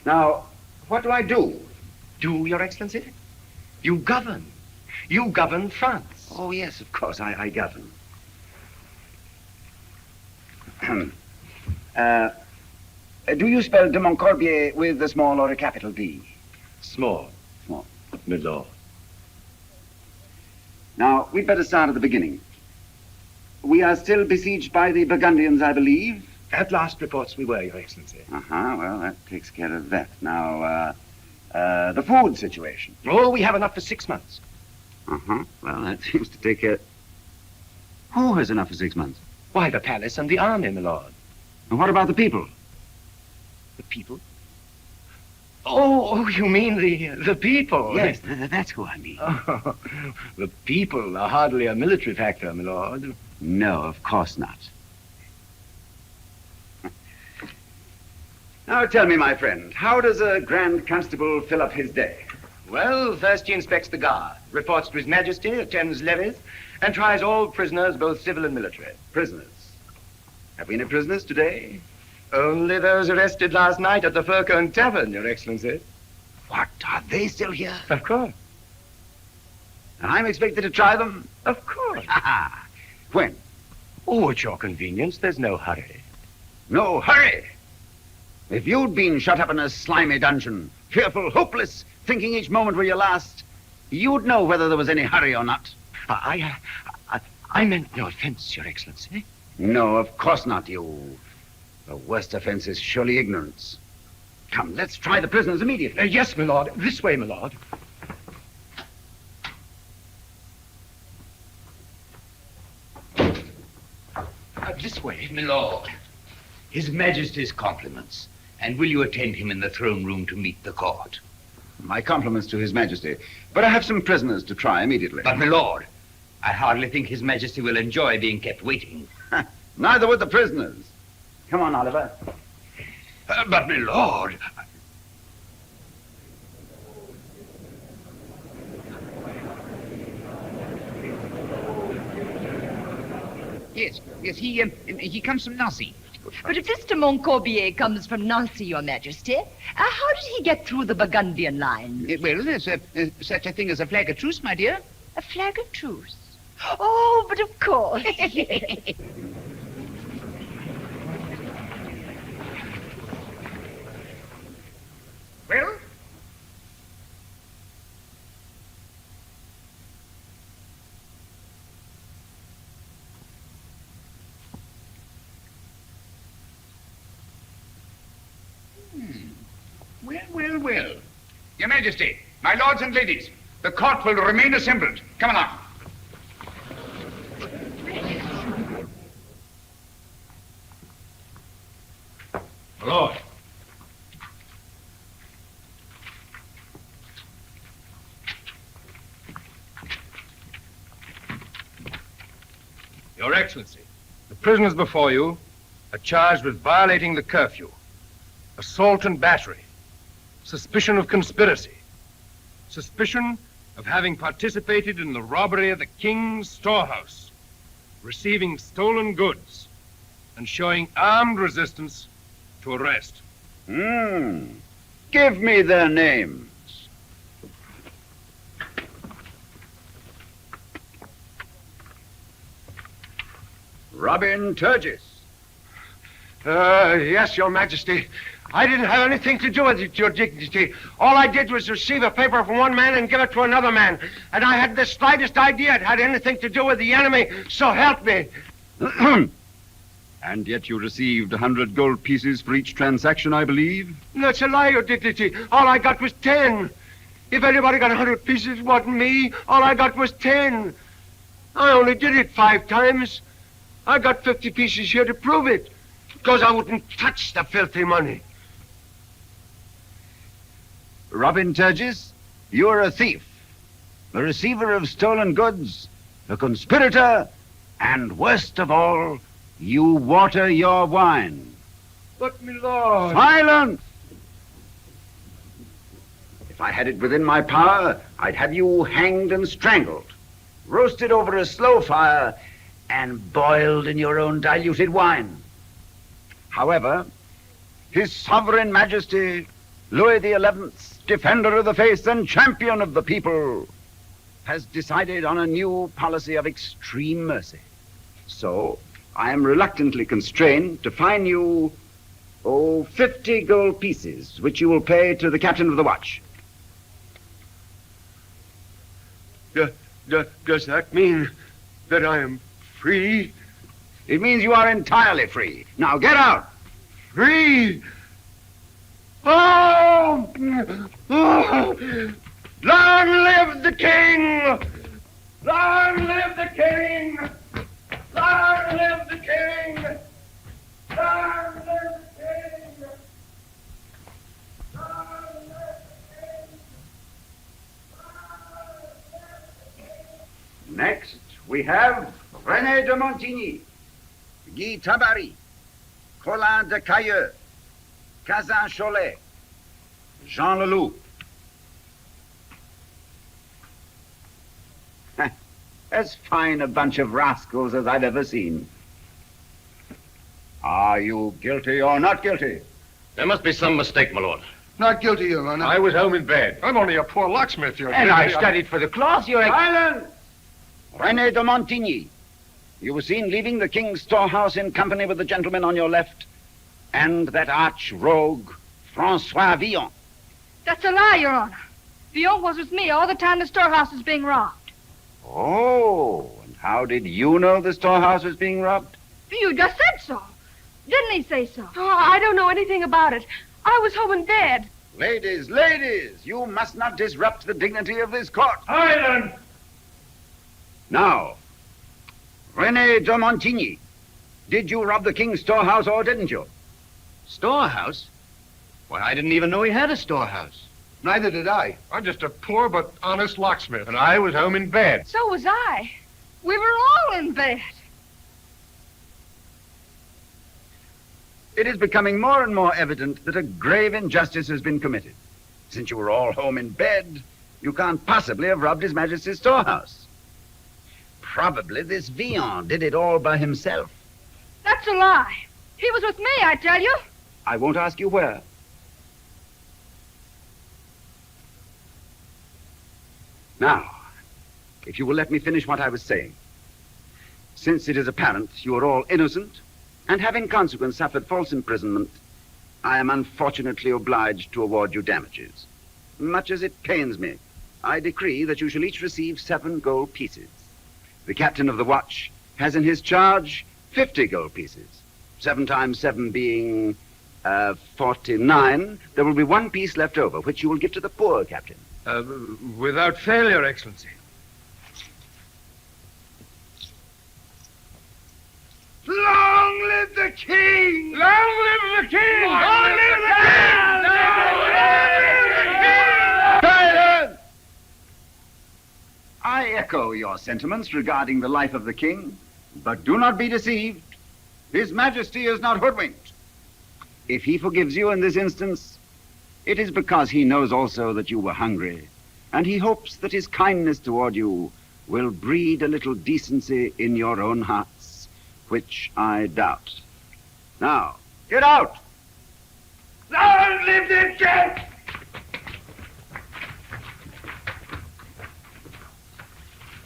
Now, what do I do? Do, Your Excellency? You govern. You govern France. Oh, yes, of course, I govern. Do you spell de Montcorbier with a small or a capital D? Small. Small. My lord. Now, we'd better start at the beginning. We are still besieged by the Burgundians, I believe. At last reports we were, Your Excellency. Well, that takes care of that. Now, the food situation. Oh, we have enough for 6 months. Well, that seems to take care... Who has enough for 6 months? Why, the palace and the army, my lord. And what about the people? The people? Oh, you mean the people? Yes, that's who I mean. Oh, the people are hardly a military factor, my lord. No, of course not. Now tell me, my friend, how does a Grand Constable fill up his day? Well, first he inspects the guard, reports to His Majesty, attends levees, and tries all prisoners, both civil and military. Prisoners? Have we any prisoners today? Only those arrested last night at the Furcone Tavern, Your Excellency. What, are they still here? Of course. And I'm expected to try them? Of course. Aha. When? Oh, at your convenience. There's no hurry. No hurry? If you'd been shut up in a slimy dungeon, fearful, hopeless, thinking each moment were your last, you'd know whether there was any hurry or not. I meant no offense, Your Excellency. No, of course not, you. The worst offense is surely ignorance. Come, let's try the prisoners immediately. Yes, my lord. This way, my lord. This way. My lord, His Majesty's compliments. And will you attend him in the throne room to meet the court? My compliments to His Majesty. But I have some prisoners to try immediately. But, my lord, I hardly think His Majesty will enjoy being kept waiting. Neither would the prisoners. Come on, Oliver. But, my lord... Yes, he comes from Nancy. But if this de Montcorbier comes from Nancy, Your Majesty, how did he get through the Burgundian line? Well, there's such a thing as a flag of truce, my dear. A flag of truce? Oh, but of course. Well? Well. Your Majesty, my lords and ladies, the court will remain assembled. Come along. Lord. Your Excellency, the prisoners before you are charged with violating the curfew, assault and battery, suspicion of conspiracy, suspicion of having participated in the robbery of the king's storehouse, receiving stolen goods, and showing armed resistance to arrest. Give me their names. Robin Turgis. Yes, Your Majesty. I didn't have anything to do with it, Your Dignity. All I did was receive a paper from one man and give it to another man. And I had the slightest idea it had anything to do with the enemy, so help me. And yet you received 100 gold pieces for each transaction, I believe? That's a lie, Your Dignity. All I got was 10. If anybody got 100 pieces, it wasn't me. All I got was 10. I only did it 5 times. I got 50 pieces here to prove it, because I wouldn't touch the filthy money. Robin Turgis, you're a thief, a receiver of stolen goods, a conspirator, and worst of all, you water your wine. But, my lord... Silence! If I had it within my power, I'd have you hanged and strangled, roasted over a slow fire, and boiled in your own diluted wine. However, His Sovereign Majesty, Louis XI, Defender of the Faith and Champion of the People, has decided on a new policy of extreme mercy. So, I am reluctantly constrained to fine you, 50 gold pieces, which you will pay to the captain of the watch. Does that mean that I am free? It means you are entirely free. Now get out! Free? Oh! Long live the king! Long live the king! Long live the king! Long live the king! Long live we have Rene de Montigny, Guy Tabary, Colin de Cailleux, Cazin Cholet, Jean Leloup. As fine a bunch of rascals as I've ever seen. Are you guilty or not guilty? There must be some mistake, my lord. Not guilty, Your Honor. I was home in bed. I'm only a poor locksmith, Your And Honor. I studied for the cloth, Your Silence! Rene de Montigny, you were seen leaving the king's storehouse in company with the gentleman on your left and that arch rogue, François Villon. That's a lie, Your Honor. Villon was with me all the time the storehouse was being robbed. Oh, and how did you know the storehouse was being robbed? You just said so. Didn't he say so? Oh, I don't know anything about it. I was home in bed. Ladies, ladies, you must not disrupt the dignity of this court. Silence! Now, Rene de Montigny, did you rob the king's storehouse or didn't you? Storehouse? Why, I didn't even know he had a storehouse. Neither did I. I'm just a poor but honest locksmith. And I was home in bed. So was I. We were all in bed. It is becoming more and more evident that a grave injustice has been committed. Since you were all home in bed, you can't possibly have robbed His Majesty's storehouse. Probably this Villon did it all by himself. That's a lie. He was with me, I tell you. I won't ask you where. Now, if you will let me finish what I was saying. Since it is apparent you are all innocent, and have in consequence suffered false imprisonment, I am unfortunately obliged to award you damages. Much as it pains me, I decree that you shall each receive 7 gold pieces. The captain of the watch has in his charge 50 gold pieces. 7 times 7 being 49. There will be 1 piece left over, which you will give to the poor, Captain. Without fail, Your Excellency. Long live the king! Long live the king! Long live the king! Silence! I echo your sentiments regarding the life of the king, but do not be deceived. His Majesty is not hoodwinked. If he forgives you in this instance, it is because he knows also that you were hungry, and he hopes that his kindness toward you will breed a little decency in your own hearts, which I doubt. Now, get out! Long live the king!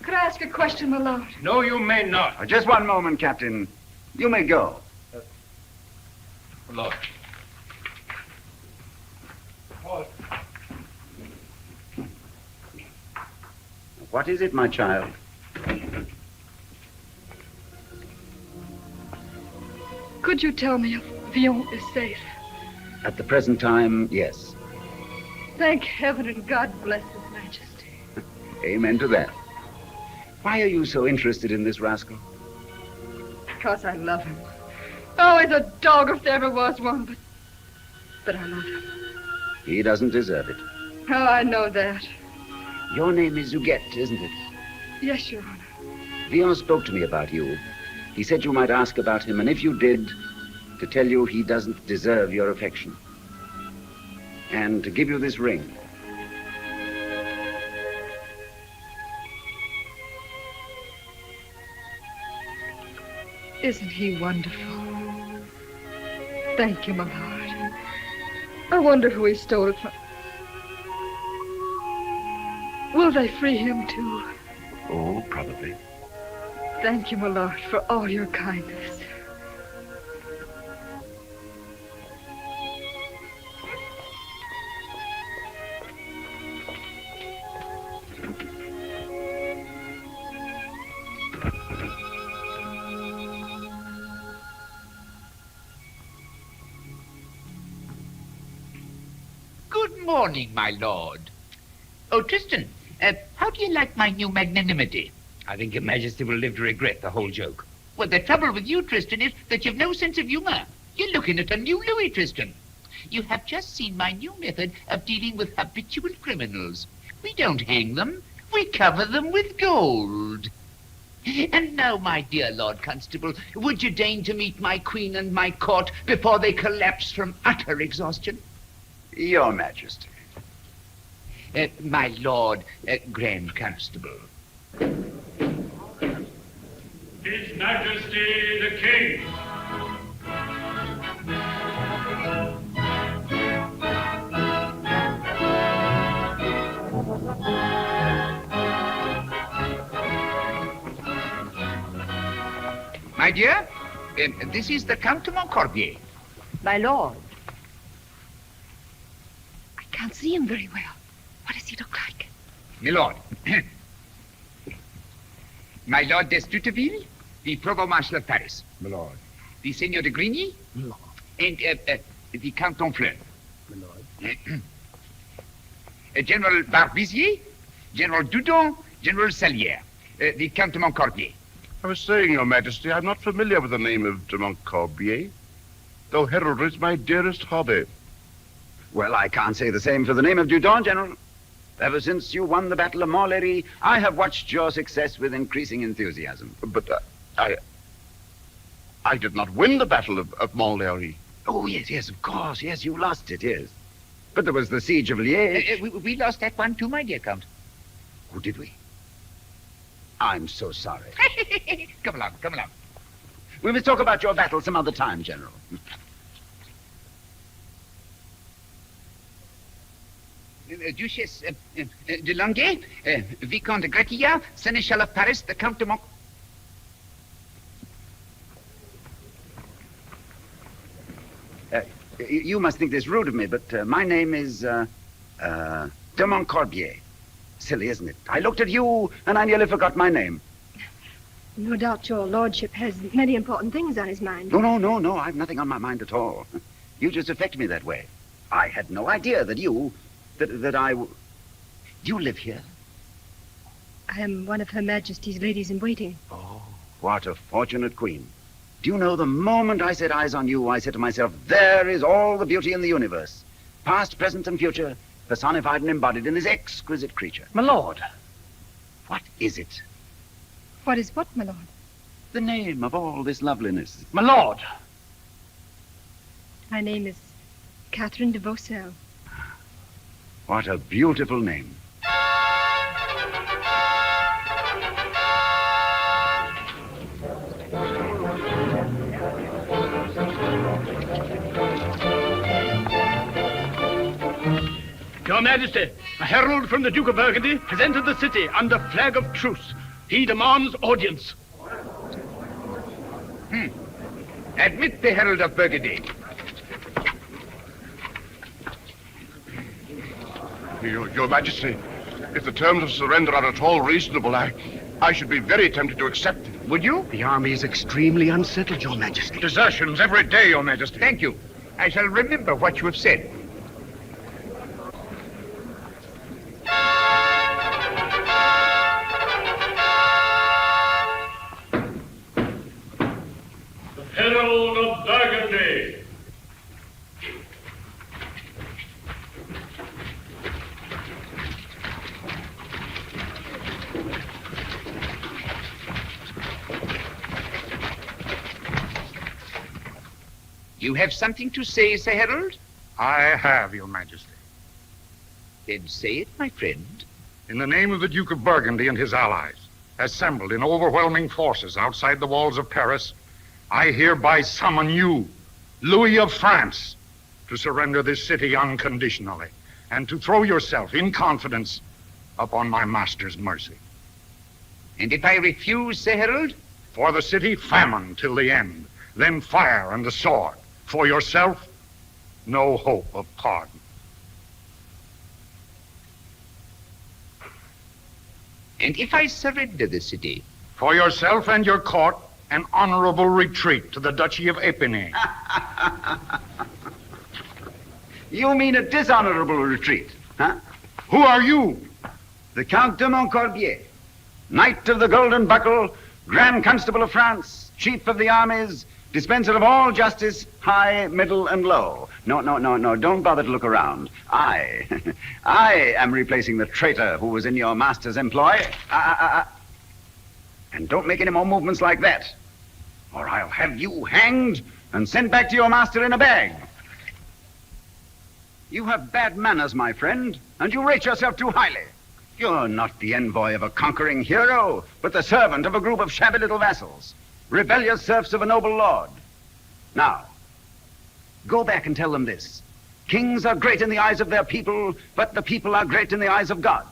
Could I ask a question, my lord? No, you may not. Just one moment, Captain. You may go. Lord. What is it, my child? Could you tell me if Villon is safe? At the present time, yes. Thank heaven and God bless His Majesty. Amen to that. Why are you so interested in this rascal? Because I love him. Oh, he's a dog if there ever was one, but I love him. He doesn't deserve it. Oh, I know that. Your name is Huguette, isn't it? Yes, Your Honor. Villon spoke to me about you. He said you might ask about him, and if you did, to tell you he doesn't deserve your affection. And to give you this ring. Isn't he wonderful? Thank you, my lord. I wonder who he stole it from. Will they free him, too? Oh, probably. Thank you, my lord, for all your kindness. Good morning, my lord. Oh, Tristan, how do you like my new magnanimity? I think Your Majesty will live to regret the whole joke. Well, the trouble with you, Tristan, is that you've no sense of humor. You're looking at a new Louis, Tristan. You have just seen my new method of dealing with habitual criminals. We don't hang them. We cover them with gold. And now, my dear Lord Constable, would you deign to meet my queen and my court before they collapse from utter exhaustion? Your Majesty. My Lord Grand Constable. His Majesty the King. My dear, this is the Count de Montcorbier. My lord. I can't see him very well. What does he look like? My lord. My Lord d'Estuteville, the Provost Marshal of Paris. My lord. The Seigneur de Grigny. My lord. And the Count d'Honfleur. My lord. General Barbizier, General Dudon, General Salière, the Count de Montcorbier. I was saying, Your Majesty, I'm not familiar with the name of de Montcorbier, though heraldry is my dearest hobby. Well, I can't say the same for the name of Dudon, General. Ever since you won the Battle of Montlhéry, I have watched your success with increasing enthusiasm. But I did not win the Battle of Montlhéry. Oh, yes, of course. Yes, you lost it, yes. But there was the Siege of Liège. We lost that one too, my dear Count. Oh, did we? I'm so sorry. Come along, come along. We must talk about your battle some other time, General. Duchesse de Langeais, Vicomte de Gretillard, Seneschal of Paris, the Count de Mont... You must think this rude of me, but my name is, de Montcorbier. Silly, isn't it? I looked at you, and I nearly forgot my name. No doubt your lordship has many important things on his mind. No, I've nothing on my mind at all. You just affect me that way. I had no idea that you live here? I am one of Her Majesty's ladies-in-waiting. Oh, what a fortunate queen. Do you know, the moment I set eyes on you, I said to myself, there is all the beauty in the universe. Past, present, and future, personified and embodied in this exquisite creature. My lord. What is it? What is what, my lord? The name of all this loveliness. My lord. My name is Katherine DeVaucelles. What a beautiful name. Your Majesty, a herald from the Duke of Burgundy has entered the city under flag of truce. He demands audience. Admit the herald of Burgundy. Your Majesty, if the terms of surrender are at all reasonable, I should be very tempted to accept them. Would you? The army is extremely unsettled, Your Majesty. Desertions every day, Your Majesty. Thank you. I shall remember what you have said. Herald of Burgundy. You have something to say, Sir Herald? I have, Your Majesty. Then say it, my friend. In the name of the Duke of Burgundy and his allies, assembled in overwhelming forces outside the walls of Paris, I hereby summon you, Louis of France, to surrender this city unconditionally and to throw yourself in confidence upon my master's mercy. And if I refuse, Sir Herald? For the city, famine till the end, then fire and the sword. For yourself, no hope of pardon. And if I surrender the city? For yourself and your court, an honorable retreat to the Duchy of Épinay. You mean a dishonorable retreat, huh? Who are you? The Count de Montcorbier, Knight of the Golden Buckle, Grand Constable of France, Chief of the Armies, dispenser of all justice, high, middle, and low. No, don't bother to look around. I am replacing the traitor who was in your master's employ. And don't make any more movements like that, or I'll have you hanged and sent back to your master in a bag. You have bad manners, my friend, and you rate yourself too highly. You're not the envoy of a conquering hero, but the servant of a group of shabby little vassals, rebellious serfs of a noble lord. Now, go back and tell them this. Kings are great in the eyes of their people, but the people are great in the eyes of God.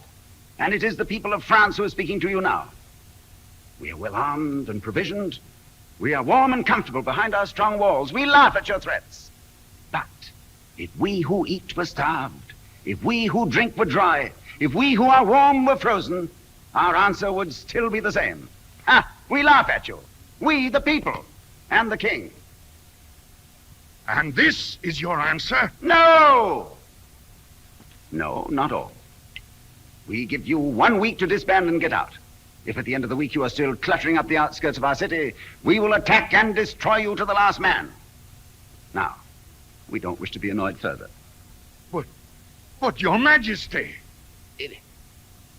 And it is the people of France who are speaking to you now. We are well armed and provisioned. We are warm and comfortable behind our strong walls. We laugh at your threats. But if we who eat were starved, if we who drink were dry, if we who are warm were frozen, our answer would still be the same. We laugh at you. We, the people, and the king. And this is your answer? No! No, not all. We give you 1 week to disband and get out. If at the end of the week you are still cluttering up the outskirts of our city, we will attack and destroy you to the last man. Now, we don't wish to be annoyed further. But your majesty...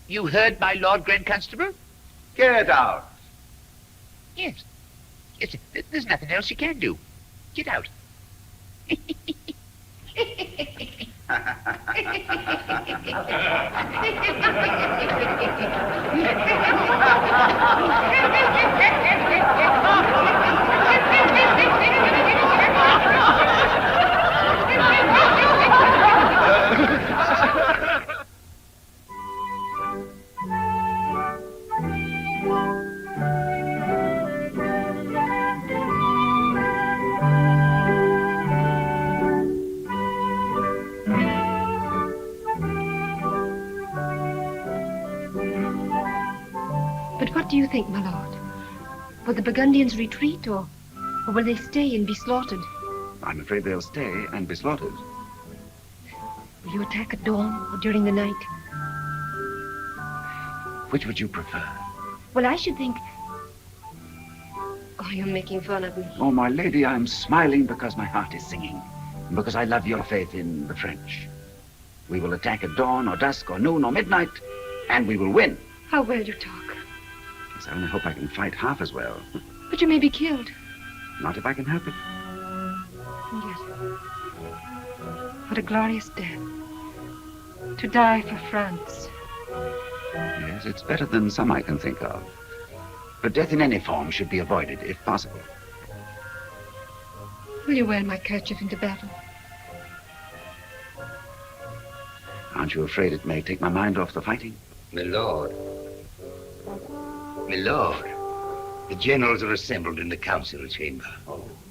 You heard my Lord Grand Constable? Get out. Yes. Yes, there's nothing else you can do. Get out. But what do you think, my lord? Will the Burgundians retreat, or will they stay and be slaughtered? I'm afraid they'll stay and be slaughtered. Will you attack at dawn or during the night? Which would you prefer? Well, I should think... Oh, you're making fun of me. Oh, my lady, I'm smiling because my heart is singing, and because I love your faith in the French. We will attack at dawn or dusk or noon or midnight, and we will win. How well you talk. Yes, I only hope I can fight half as well. But you may be killed. Not if I can help it. And yet, what a glorious death. To die for France. Yes, it's better than some I can think of. But death in any form should be avoided, if possible. Will you wear my kerchief into battle? Aren't you afraid it may take my mind off the fighting? My lord. My lord. The generals are assembled in the council chamber.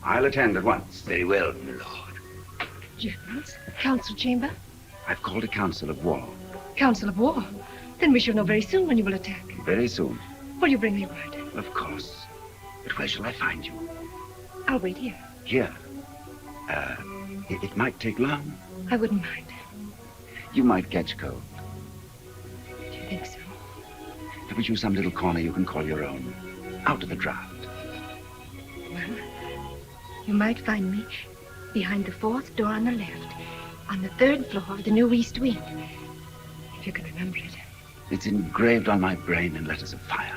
I'll attend at once. Very well, my lord. Generals? Council chamber? I've called a council of war. Council of war? Then we shall know very soon when you will attack. Very soon. Will you bring me word? Of course. But where shall I find you? I'll wait here. Here? It might take long. I wouldn't mind. You might catch cold. Do you think so? If we choose some little corner you can call your own. Out of the draft. Well, you might find me behind the 4th door on the left, on the 3rd floor of the new East Wing. If you can remember it. It's engraved on my brain in letters of fire.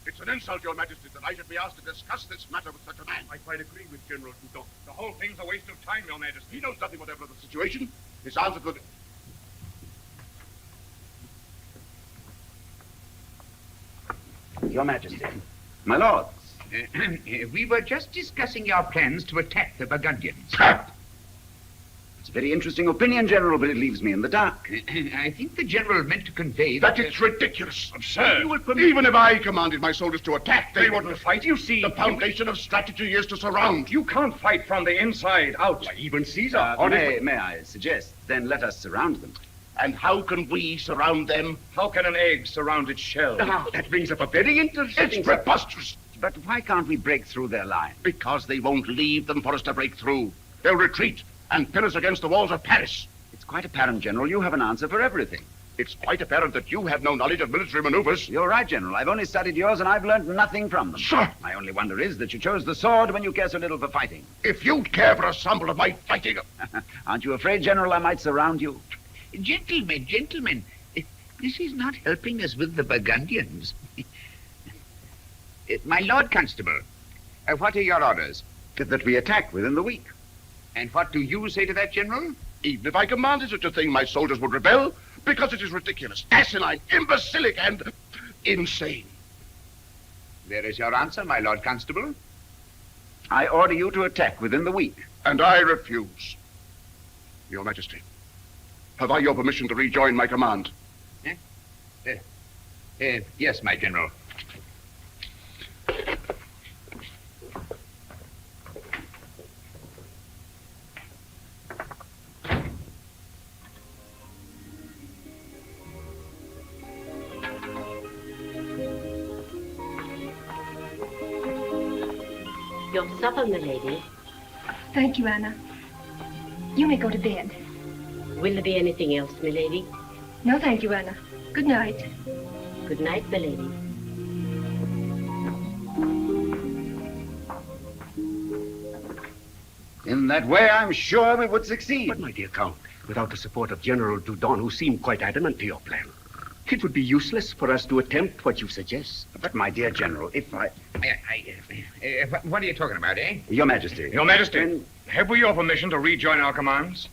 It's an insult, Your Majesty, that I should be asked to discuss this matter with such a man. I quite agree with General Boudon. The whole thing's a waste of time, Your Majesty. He knows nothing whatever of the situation. His answer could... Your Majesty. My lords. We were just discussing your plans to attack the Burgundians. It's a very interesting opinion, General, but it leaves me in the dark. I think the General meant to convey That it's ridiculous, absurd. You will permit... Even if I commanded my soldiers to attack, They wouldn't fight, you see. The foundation of strategy is to surround. You can't fight from the inside out, like even Caesar. May I suggest, then let us surround them. And how can we surround them? How can an egg surround its shell? That brings up a very interesting... It's preposterous. But why can't we break through their line? Because they won't leave them for us to break through. They'll retreat and pin us against the walls of Paris. It's quite apparent, General. You have an answer for everything. It's quite apparent that you have no knowledge of military maneuvers. You're right, General. I've only studied yours, and I've learned nothing from them. Sir! My only wonder is that you chose the sword when you care so little for fighting. If you'd care for a sample of my fighting... Aren't you afraid, General, I might surround you? Gentlemen, this is not helping us with the Burgundians. My Lord Constable, what are your orders? That we attack within the week. And what do you say to that, General? Even if I commanded such a thing, my soldiers would rebel, because it is ridiculous, asinine, imbecilic, and insane. There is your answer, my Lord Constable. I order you to attack within the week. And I refuse. Your Majesty, have I your permission to rejoin my command? Yes, my General. Your supper, milady. Thank you, Anna. You may go to bed. Will there be anything else, milady? No, thank you, Anna. Good night. Good night, milady. In that way, I'm sure we would succeed. But, my dear Count, without the support of General Dudon, who seemed quite adamant to your plan, it would be useless for us to attempt what you suggest. But, my dear General, if I... What are you talking about, eh? Your Majesty. Your Majesty, have we your permission to rejoin our commands?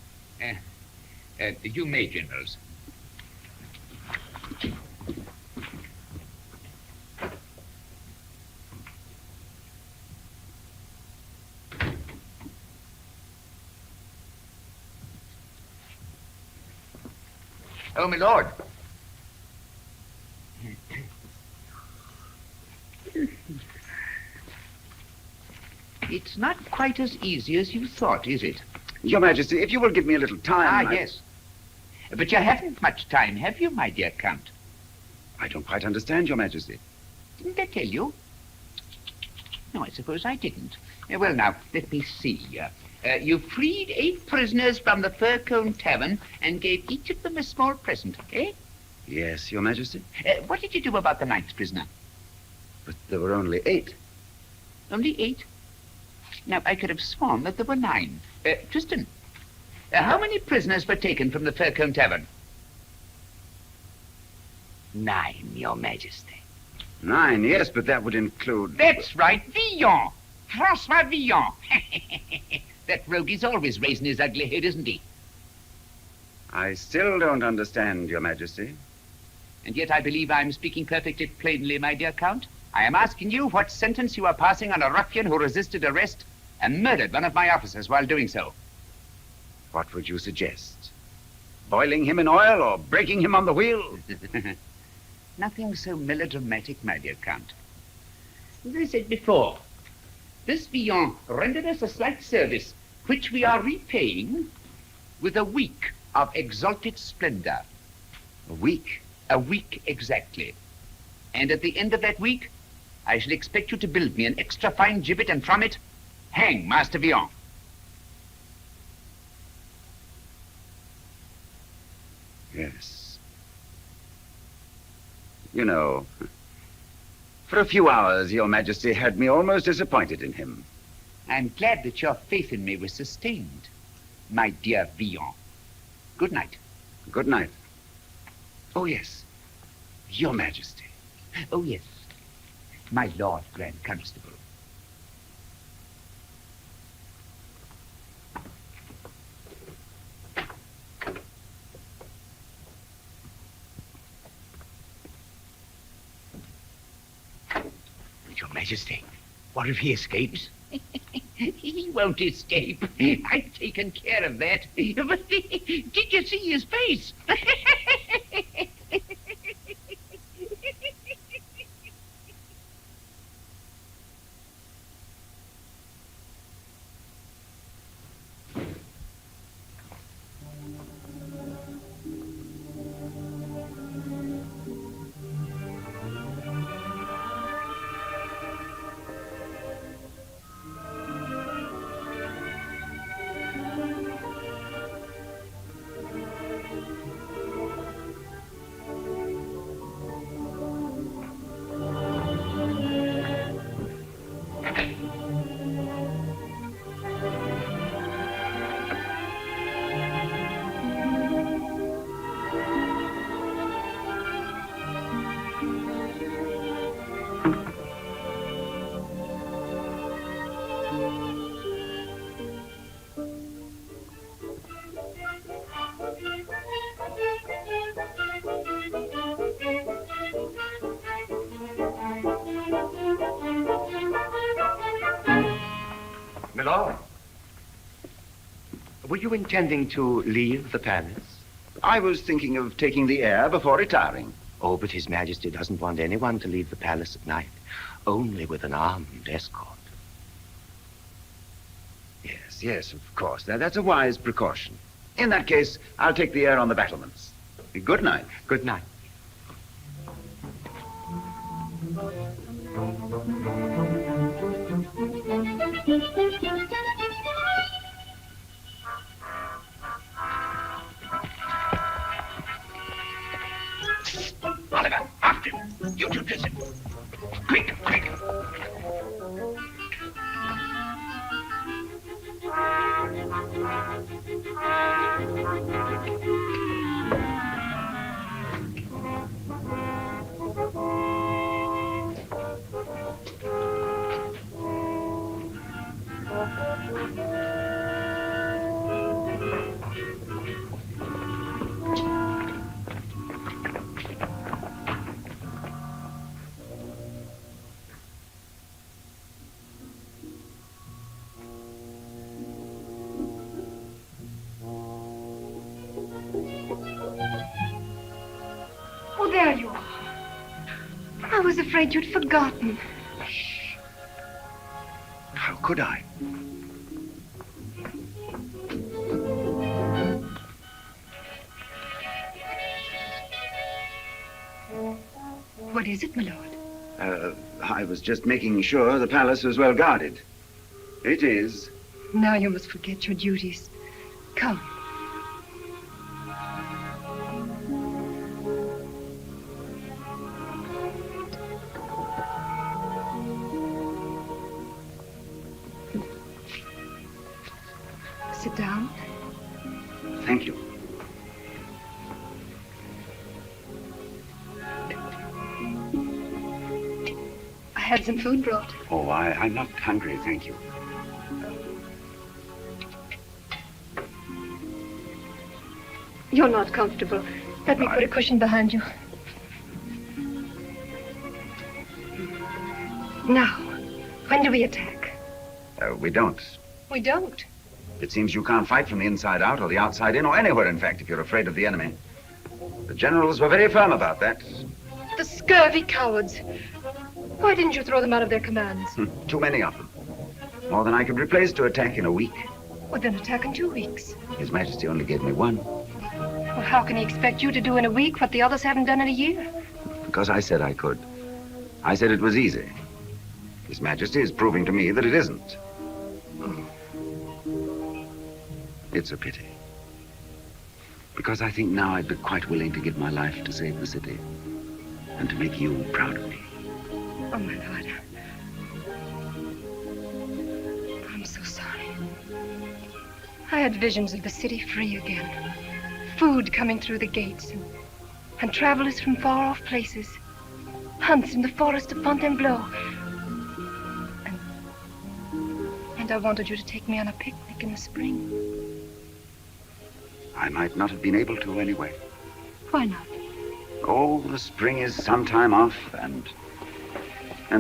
You may, Generals. Oh, my lord. It's not quite as easy as you thought, is it? Your Majesty, if you will give me a little time... Yes. But you haven't much time, have you, my dear Count? I don't quite understand, Your Majesty. Didn't I tell you? No, I suppose I didn't. Well, now, let me see. You freed 8 prisoners from the Fir Cone Tavern and gave each of them a small present, eh? Yes, Your Majesty. What did you do about the 9th prisoner? But there were only 8. Only 8? Now, I could have sworn that there were 9. Tristan, how many prisoners were taken from the Fir Cone Tavern? 9, Your Majesty. 9, yes, but that would include... That's right, Villon. François Villon. That rogue is always raising his ugly head, isn't he? I still don't understand, Your Majesty. And yet I believe I'm speaking perfectly plainly, my dear Count. I am asking you what sentence you are passing on a ruffian who resisted arrest and murdered one of my officers while doing so. What would you suggest? Boiling him in oil or breaking him on the wheel? Nothing so melodramatic, my dear Count. As I said before, this Villon rendered us a slight service, which we are repaying with a week of exalted splendor. A week? A week exactly. And at the end of that week, I shall expect you to build me an extra fine gibbet and from it, hang Master Villon. Yes. You know, for a few hours, Your Majesty had me almost disappointed in him. I'm glad that your faith in me was sustained, my dear Villon. Good night. Good night. Oh, yes. Your Majesty. Oh, yes. My Lord Grand Constable. Your Majesty, what if he escapes? He won't escape. I've taken care of that. But did you see his face? Were you intending to leave the palace? I was thinking of taking the air before retiring. Oh, but His Majesty doesn't want anyone to leave the palace at night. Only with an armed escort. Yes, of course. That's a wise precaution. In that case, I'll take the air on the battlements. Good night. Good night. Oliver, after him. You two, Tristan. Quick, quick. Oh, there you are. I was afraid you'd forgotten. How could I? What is it, my lord? I was just making sure the palace was well guarded. It is. Now you must forget your duties. Come. Sit down. Thank you. I had some food brought. Oh, I'm not hungry, thank you. You're not comfortable. Let me put a cushion behind you. Now, when do we attack? We don't. We don't. It seems you can't fight from the inside out or the outside in or anywhere, in fact, if you're afraid of the enemy. The generals were very firm about that. The scurvy cowards. Why didn't you throw them out of their commands? Too many of them. More than I could replace to attack in a week. Well, then attack in 2 weeks. His Majesty only gave me one. Well, how can he expect you to do in a week what the others haven't done in a year? Because I said I could. I said it was easy. His Majesty is proving to me that it isn't. Oh. It's a pity. Because I think now I'd be quite willing to give my life to save the city. And to make you proud of me. Oh, my lord. I'm so sorry. I had visions of the city free again. Food coming through the gates. And travelers from far-off places. Hunts in the forest of Fontainebleau. And I wanted you to take me on a picnic in the spring. I might not have been able to anyway. Why not? Oh, the spring is some time off, and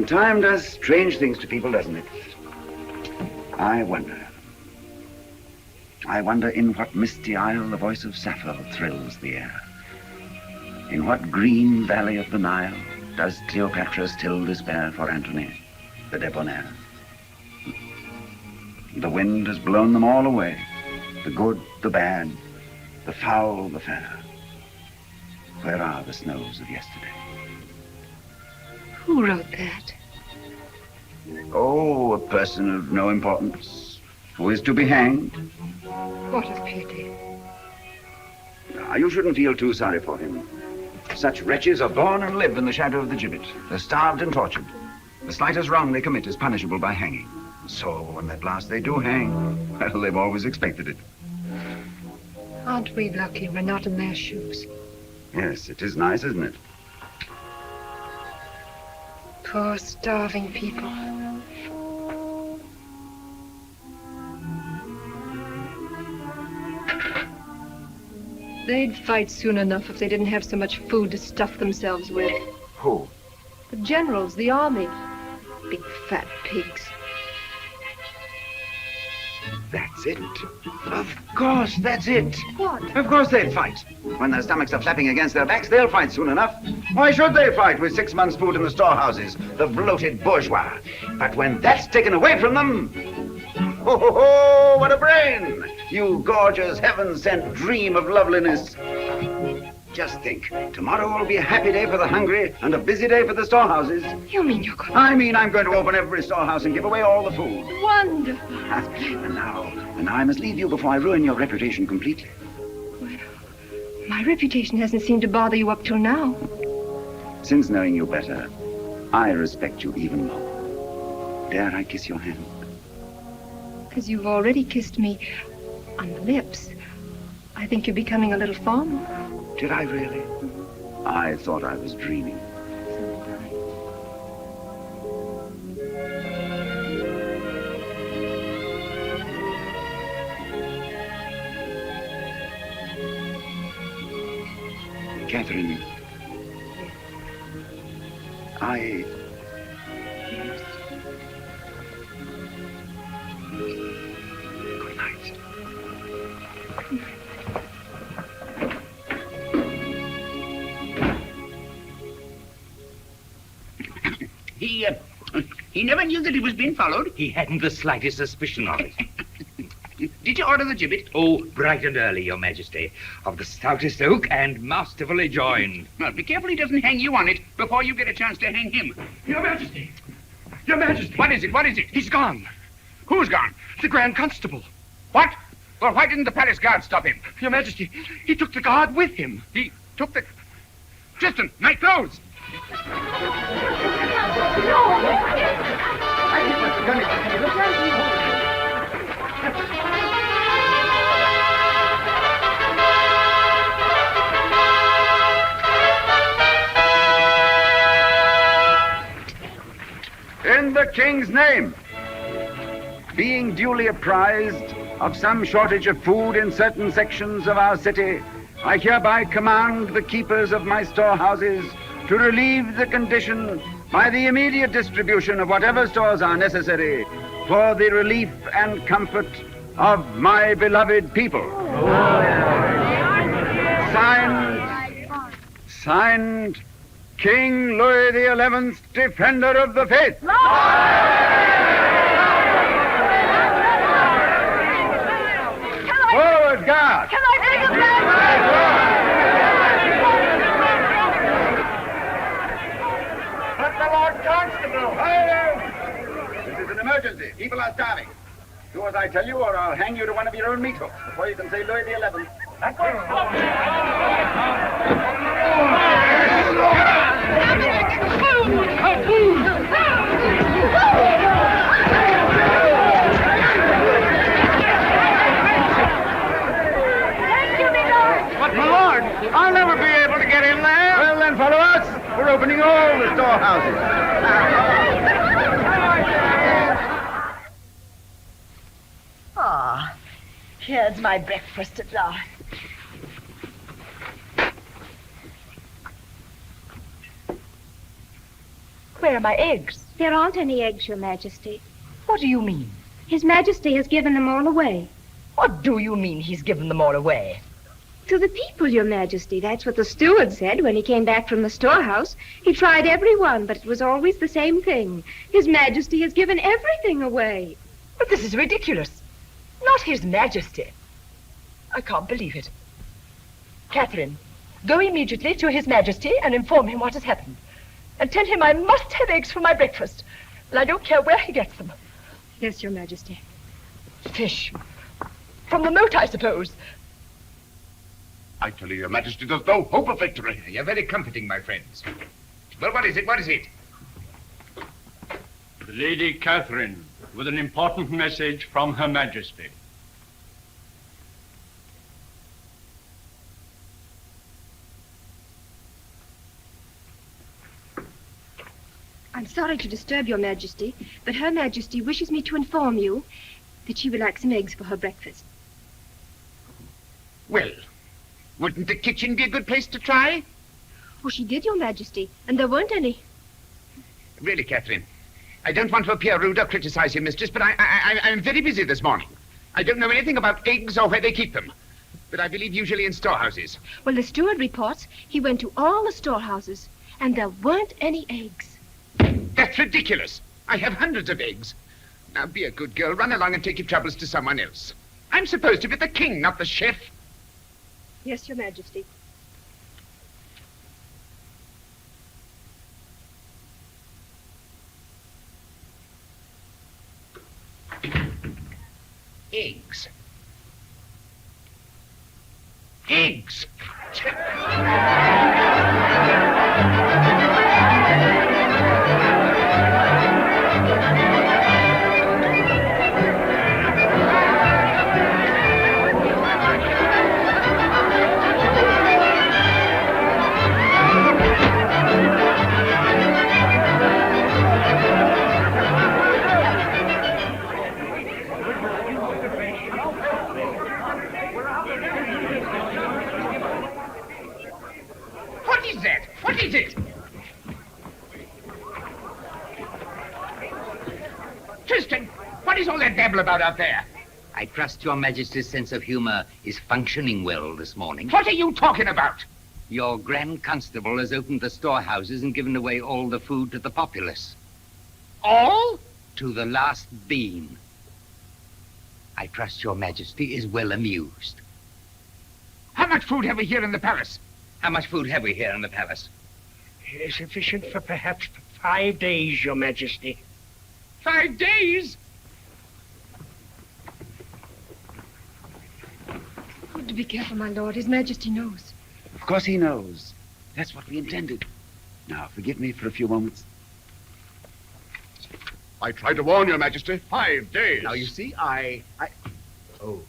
time does strange things to people, doesn't it? I wonder in what misty isle the voice of Sappho thrills the air. In what green valley of the Nile does Cleopatra still despair for Antony, the debonair? The wind has blown them all away, the good, the bad, the foul, the fair. Where are the snows of yesterday? Who wrote that? Oh, a person of no importance, who is to be hanged. What a pity. You shouldn't feel too sorry for him. Such wretches are born and live in the shadow of the gibbet. They're starved and tortured. The slightest wrong they commit is punishable by hanging. So, when at last they do hang, well, they've always expected it. Aren't we lucky we're not in their shoes? Yes, it is nice, isn't it? Poor starving people. They'd fight soon enough if they didn't have so much food to stuff themselves with. Who? The generals, the army. Big fat pigs. That's it. Of course, that's it. What? Of course they'll fight. When their stomachs are flapping against their backs, they'll fight soon enough. Why should they fight with 6 months' food in the storehouses, the bloated bourgeois? But when that's taken away from them... Oh, ho, ho, what a brain! You gorgeous, heaven-sent dream of loveliness. Just think, tomorrow will be a happy day for the hungry and a busy day for the storehouses. You mean you're going... I mean I'm going to open every storehouse and give away all the food. Wonderful. And now I must leave you before I ruin your reputation completely. Well, my reputation hasn't seemed to bother you up till now. Since knowing you better, I respect you even more. Dare I kiss your hand? Because you've already kissed me on the lips. I think you're becoming a little formal. Did I really? I thought I was dreaming. Katherine, I... Yes. Good night. He never knew that he was being followed. He hadn't the slightest suspicion of it. Did you order the gibbet? Oh, bright and early, Your Majesty. Of the stoutest oak and masterfully joined. Well, be careful he doesn't hang you on it before you get a chance to hang him. Your Majesty! Your Majesty! What is it? What is it? He's gone. Who's gone? The Grand Constable. What? Well, why didn't the palace guard stop him? Your Majesty, he took the guard with him. He took the... Tristan, night clothes! In the king's name, being duly apprised of some shortage of food in certain sections of our city, I hereby command the keepers of my storehouses to relieve the condition by the immediate distribution of whatever stores are necessary for the relief and comfort of my beloved people. Signed, King Louis XI, Defender of the Faith. Forward, guard! Can I take a back? But the Lord Constable! Hi! This is an emergency. People are starving. Do as I tell you, or I'll hang you to one of your own meat hooks before you can say Louis XI. But, my lord, I'll never be able to get in there. Well, then, follow us. We're opening all the storehouses. Ah, here's my breakfast at last. Where are my eggs? There aren't any eggs, Your Majesty. What do you mean? His Majesty has given them all away. What do you mean he's given them all away? To the people, Your Majesty. That's what the steward said when he came back from the storehouse. He tried every one, but it was always the same thing. His Majesty has given everything away. But this is ridiculous. Not His Majesty. I can't believe it. Katherine, go immediately to His Majesty and inform him what has happened. And tell him I must have eggs for my breakfast. And I don't care where he gets them. Yes, Your Majesty. Fish. From the moat, I suppose. I tell you, Your Majesty, there's no hope of victory. You're very comforting, my friends. Well, what is it? What is it? The Lady Katherine, with an important message from Her Majesty. I'm sorry to disturb Your Majesty, but Her Majesty wishes me to inform you that she would like some eggs for her breakfast. Well, wouldn't the kitchen be a good place to try? Oh, she did, Your Majesty, and there weren't any. Really, Katherine, I don't want to appear rude or criticize your mistress, but I'm very busy this morning. I don't know anything about eggs or where they keep them, but I believe usually in storehouses. Well, the steward reports he went to all the storehouses, and there weren't any eggs. That's ridiculous. I have hundreds of eggs. Now, be a good girl. Run along and take your troubles to someone else. I'm supposed to be the king, not the chef. Yes, Your Majesty. Eggs. Eggs! What is that? What is it? Tristan, what is all that babble about out there? I trust Your Majesty's sense of humor is functioning well this morning. What are you talking about? Your Grand Constable has opened the storehouses and given away all the food to the populace. All? To the last bean. I trust Your Majesty is well amused. How much food have we here in the palace? How much food have we here in the palace? Sufficient for perhaps 5 days, Your Majesty. 5 days? Good to be careful, my lord. His Majesty knows. Of course he knows. That's what we intended. Now, forgive me for a few moments. I tried to warn Your Majesty. 5 days. Now, you see, Oh.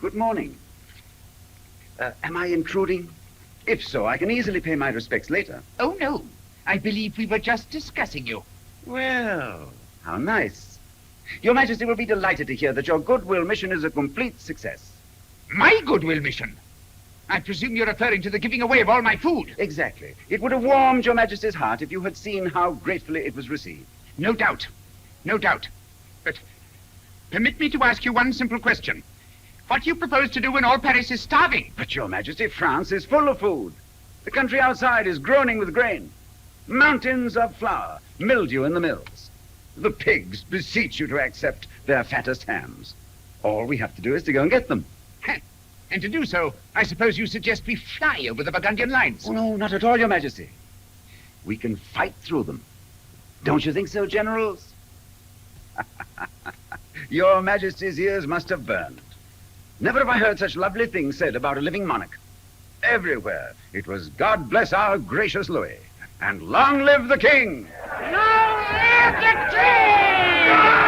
Good morning. Am I intruding? If so, I can easily pay my respects later. Oh, no. I believe we were just discussing you. Well, how nice. Your Majesty will be delighted to hear that your goodwill mission is a complete success. My goodwill mission? I presume you're referring to the giving away of all my food. Exactly. It would have warmed Your Majesty's heart if you had seen how gratefully it was received. No doubt. No doubt. But permit me to ask you one simple question. What do you propose to do when all Paris is starving? But, Your Majesty, France is full of food. The country outside is groaning with grain. Mountains of flour, mildew in the mills. The pigs beseech you to accept their fattest hams. All we have to do is to go and get them. And to do so, I suppose you suggest we fly over the Burgundian lines. Oh, no, not at all, Your Majesty. We can fight through them. Don't you think so, generals? Your Majesty's ears must have burned. Never have I heard such lovely things said about a living monarch. Everywhere it was, God bless our gracious Louis, and long live the king! Long live the king!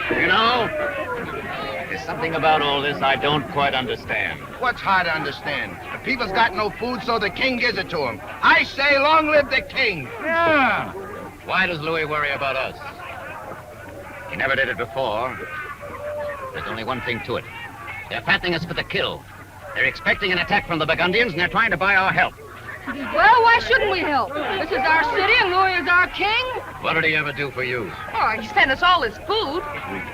You know, there's something about all this I don't quite understand. What's hard to understand? The people's got no food, so the king gives it to them. I say, long live the king! Yeah. Why does Louis worry about us? He never did it before. There's only one thing to it. They're fattening us for the kill. They're expecting an attack from the Burgundians, and they're trying to buy our help. Well, why shouldn't we help? This is our city and Louis is our king. What did he ever do for you? Oh, he sent us all his food.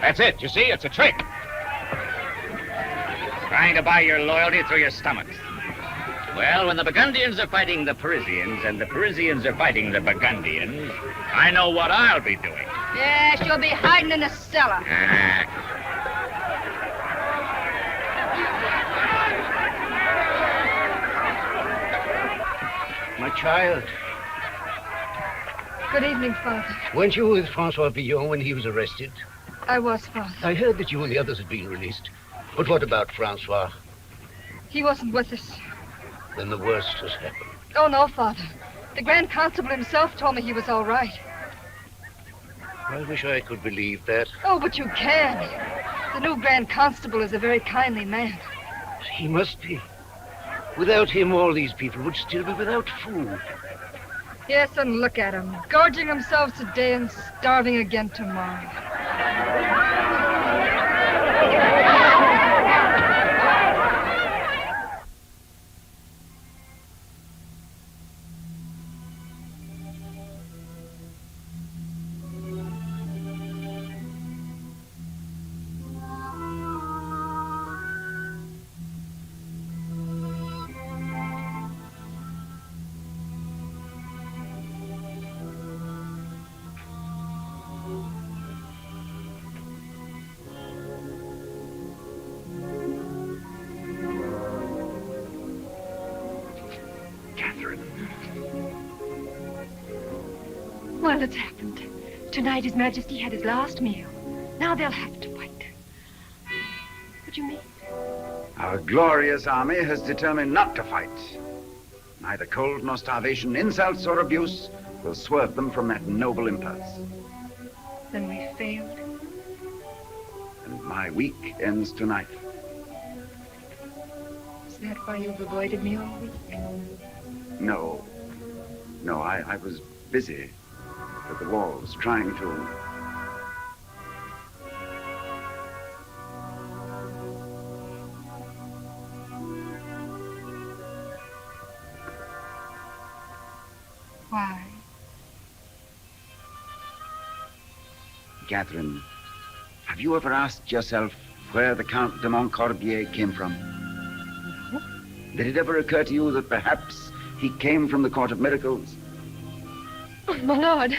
That's it. You see, it's a trick. Trying to buy your loyalty through your stomachs. Well, when the Burgundians are fighting the Parisians and the Parisians are fighting the Burgundians, I know what I'll be doing. Yes, you'll be hiding in a cellar. My child, Good evening, Father. weren't you with François Villon when he was arrested? I was, Father. I heard that you and the others had been released. But what about François? He wasn't with us. Then the worst has happened. Oh, no, Father. The Grand Constable himself told me he was all right. I wish I could believe that. Oh, but you can. The new Grand Constable is a very kindly man. He must be. Without him, all these people would still be without food. Yes, and look at them, gorging themselves today and starving again tomorrow. Catherine. Well, it's happened. Tonight His Majesty had his last meal. Now they'll have to fight. What do you mean? Our glorious army has determined not to fight. Neither cold nor starvation, insults or abuse will swerve them from that noble impulse. Then we failed. And my week ends tonight. Is that why you've avoided me all week? No. No, I was busy at the walls trying to... Why? Catherine, have you ever asked yourself where the Count de Montcorbier came from? No. Did it ever occur to you that perhaps he came from the Court of Miracles? Oh, my lord,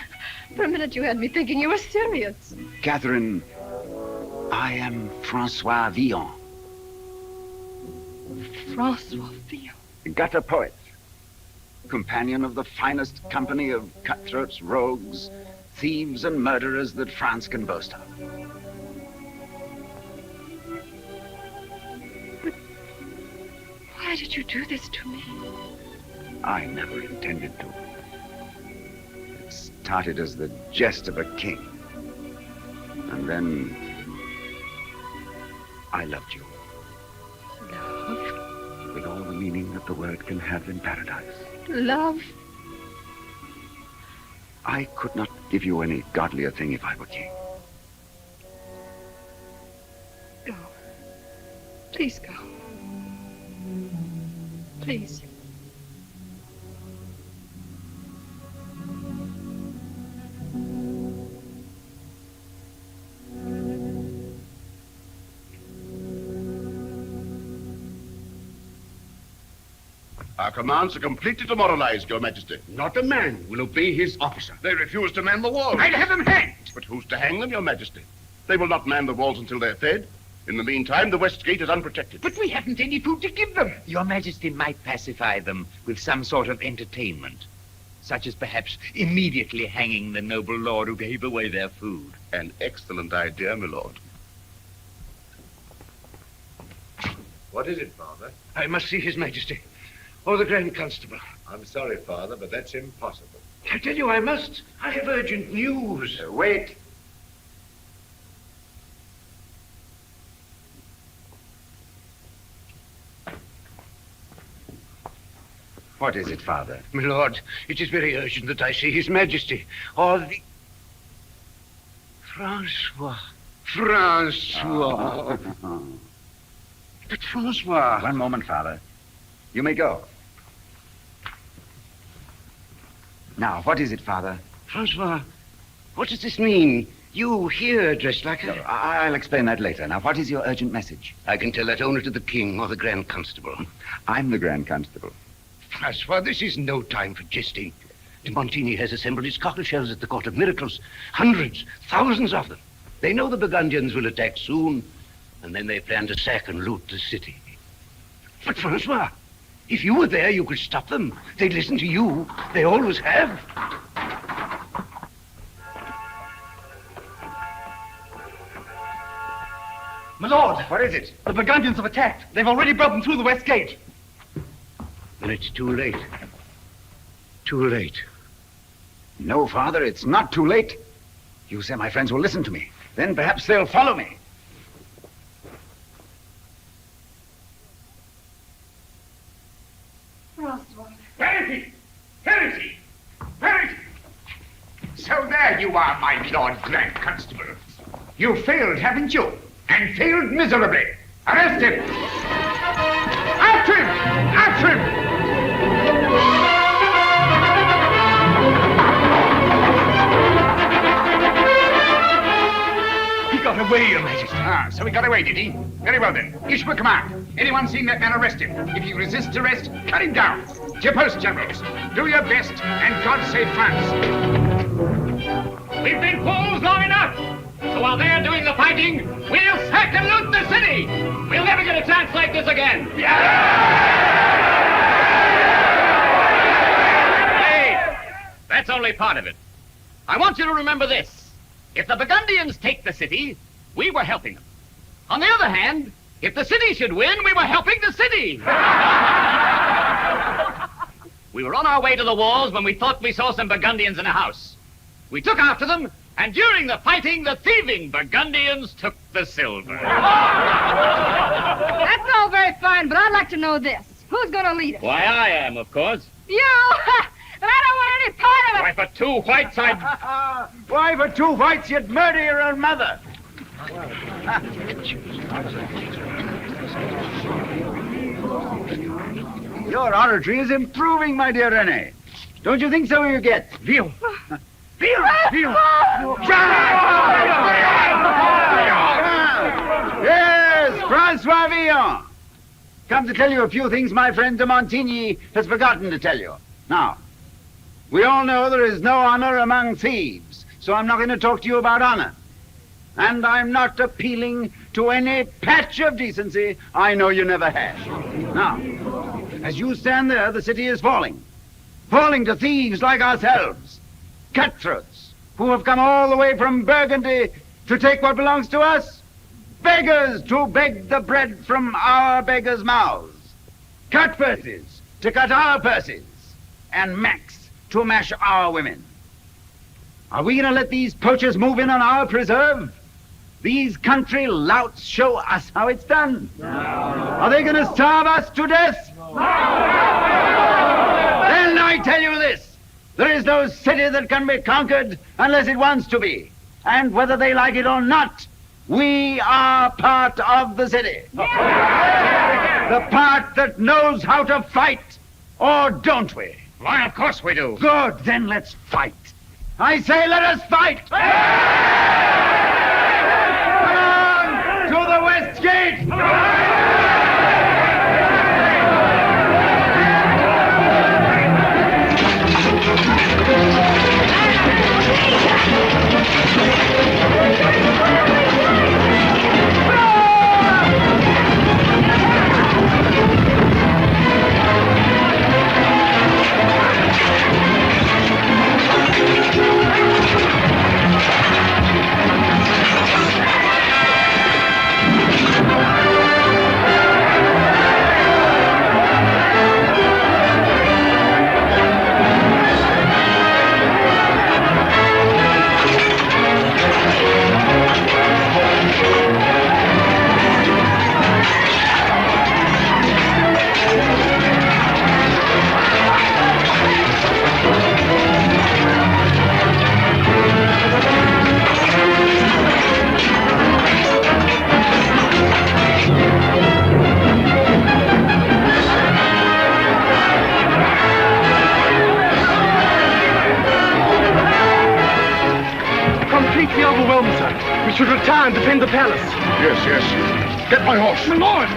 for a minute you had me thinking you were serious. Catherine, I am François Villon. François Villon. Gutter poet. Companion of the finest company of cutthroats, rogues, thieves, and murderers that France can boast of. But why did you do this to me? I never intended to. It started as the jest of a king. And then I loved you. Love? With all the meaning that the word can have in paradise. Love? I could not give you any godlier thing if I were king. Go. Please go. Please. Our commands are completely demoralized, Your Majesty. Not a man will obey his officer. They refuse to man the walls. I'll have them hanged. But who's to hang them, Your Majesty? They will not man the walls until they're fed. In the meantime, the West Gate is unprotected. But we haven't any food to give them. Your Majesty might pacify them with some sort of entertainment, such as perhaps immediately hanging the noble lord who gave away their food. An excellent idea, my lord. What is it, Father? I must see His Majesty. Or the Grand Constable. I'm sorry, Father, but that's impossible. I tell you I must. I have urgent news. Wait. What is it, Father? My lord, it is very urgent that I see His Majesty. Or the... Francois. Francois. But Francois... One moment, Father. You may go. Now, what is it, Father? Francois, what does this mean? You here dressed like a... I'll explain that later. Now, what is your urgent message? I can tell that only to the king or the Grand Constable. I'm the Grand Constable. Francois, this is no time for jesting. De Montigny has assembled his cockleshells at the Court of Miracles. Hundreds, thousands of them. They know the Burgundians will attack soon, and then they plan to sack and loot the city. But Francois, if you were there, you could stop them. They'd listen to you. They always have. My lord! What is it? The Burgundians have attacked. They've already broken through the West Gate. Then it's too late. Too late. No, Father, it's not too late. You say my friends will listen to me. Then perhaps they'll follow me. Where is he? Where is he? Where is he? So there you are, my Lord Grand Constable. You failed, haven't you? And failed miserably. Arrest him! After him! After him! He got away, Your Majesty. Ah, so he got away, did he? Very well then. Issue a command. Anyone seen that man, arrest him. If he resists arrest, cut him down. To your post, generals. Do your best, and God save France. We've been fools long enough. So while they're doing the fighting, we'll sack and loot the city. We'll never get a chance like this again. Yeah! that's only part of it. I want you to remember this. If the Burgundians take the city, we were helping them. On the other hand, if the city should win, we were helping the city. We were on our way to the walls when we thought we saw some Burgundians in a house. We took after them, and during the fighting, the thieving Burgundians took the silver. That's all very fine, but I'd like to know this. Who's going to lead us? Why, I am, of course. You! But I don't want any part of it. Why, for 2 whites, I'd... Why, for 2 whites, you'd murder your own mother. Your oratory is improving, my dear Rene. Don't you think so, Huguette? Villon. Yes, François Villon. Come to tell you a few things my friend de Montigny has forgotten to tell you. Now, we all know there is no honor among thieves, so I'm not going to talk to you about honor. And I'm not appealing to any patch of decency I know you never had. Now, as you stand there, the city is falling. Falling to thieves like ourselves. Cutthroats who have come all the way from Burgundy to take what belongs to us. Beggars to beg the bread from our beggars' mouths. Cut purses to cut our purses. And Max to mash our women. Are we going to let these poachers move in on our preserve? These country louts show us how it's done. No. Are they going to starve us to death? No. Then I tell you this. There is no city that can be conquered unless it wants to be. And whether they like it or not, we are part of the city. Yeah. The part that knows how to fight, or don't we? Why, of course we do. Good, then let's fight. I say let us fight! Come on, to the west gate! We should return and defend the palace. Yes, yes. Get my horse. My lord!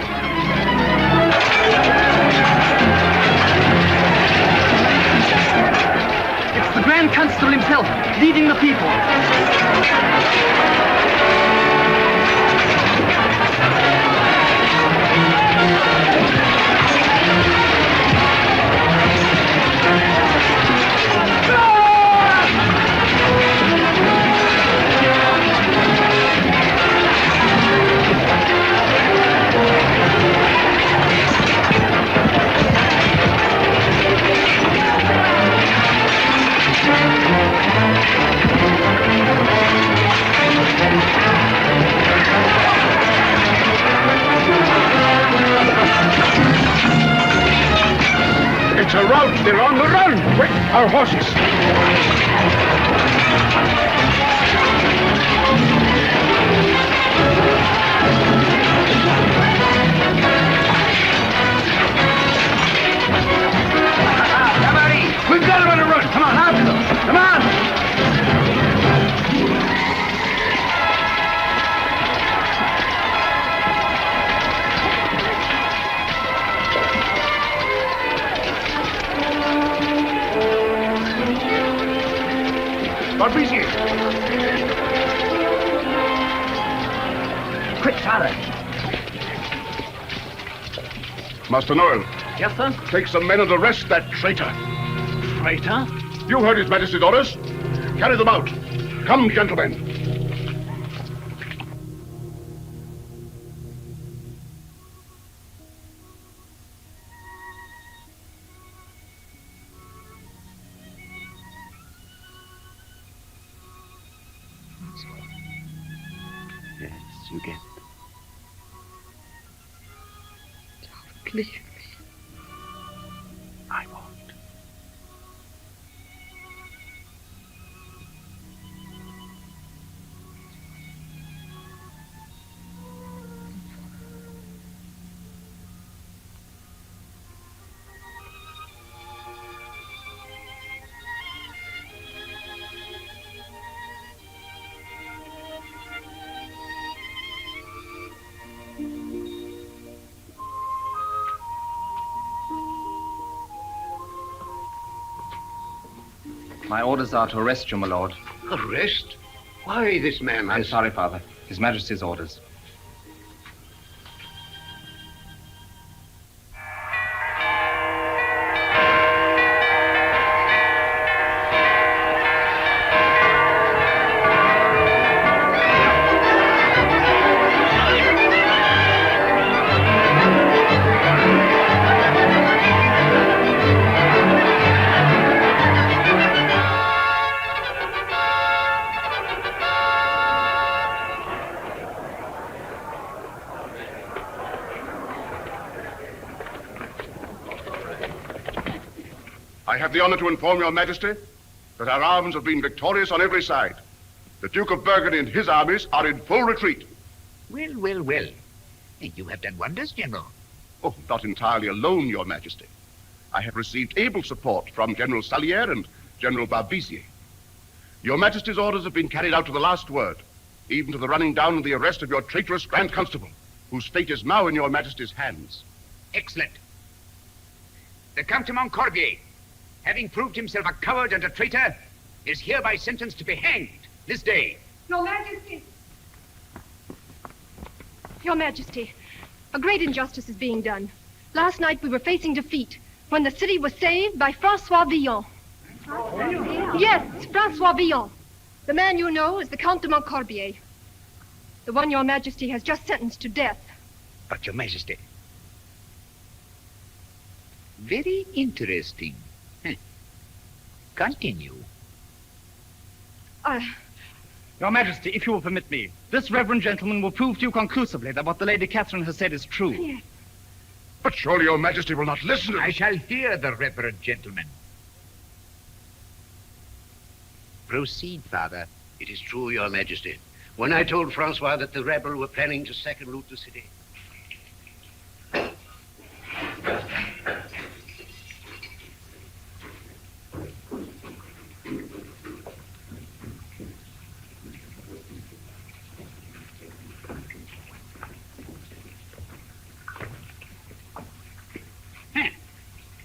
It's the Grand Constable himself, leading the people. It's a rout. They're on the run. Quick, our horses. We've got them on a run. Come on, after them. Come on. Barbizzi. Quick, father. Master Noel. Yes, sir? Take some men and arrest that traitor. Traitor? You heard His Majesty's orders. Carry them out. Come, gentlemen. Yes, Huguette. Don't leave me. I won't. My orders are to arrest you, my lord. Arrest? Why, this man I'm has... sorry, Father. His Majesty's orders. I have the honor to inform your Majesty that our arms have been victorious on every side. The Duke of Burgundy and his armies are in full retreat. Well, well, well. You have done wonders, General. Oh, not entirely alone, your Majesty. I have received able support from General Salier and General Barbisier. Your Majesty's orders have been carried out to the last word, even to the running down and the arrest of your traitorous Grand Constable, whose fate is now in your Majesty's hands. Excellent. The Count de Montcorbier, having proved himself a coward and a traitor, is hereby sentenced to be hanged this day. Your Majesty. Your Majesty, a great injustice is being done. Last night we were facing defeat when the city was saved by François Villon. Yes, François Villon. The man you know is the Count de Montcorbier. The one your Majesty has just sentenced to death. But, Your Majesty. Very interesting. Continue. Your Majesty, if you will permit me, this reverend gentleman will prove to you conclusively that what the Lady Catherine has said is true. Yes. But surely your Majesty will not listen to... I shall hear the reverend gentleman. Proceed, Father. It is true, Your Majesty. When I told Francois that the rebel were planning to sack and loot the city...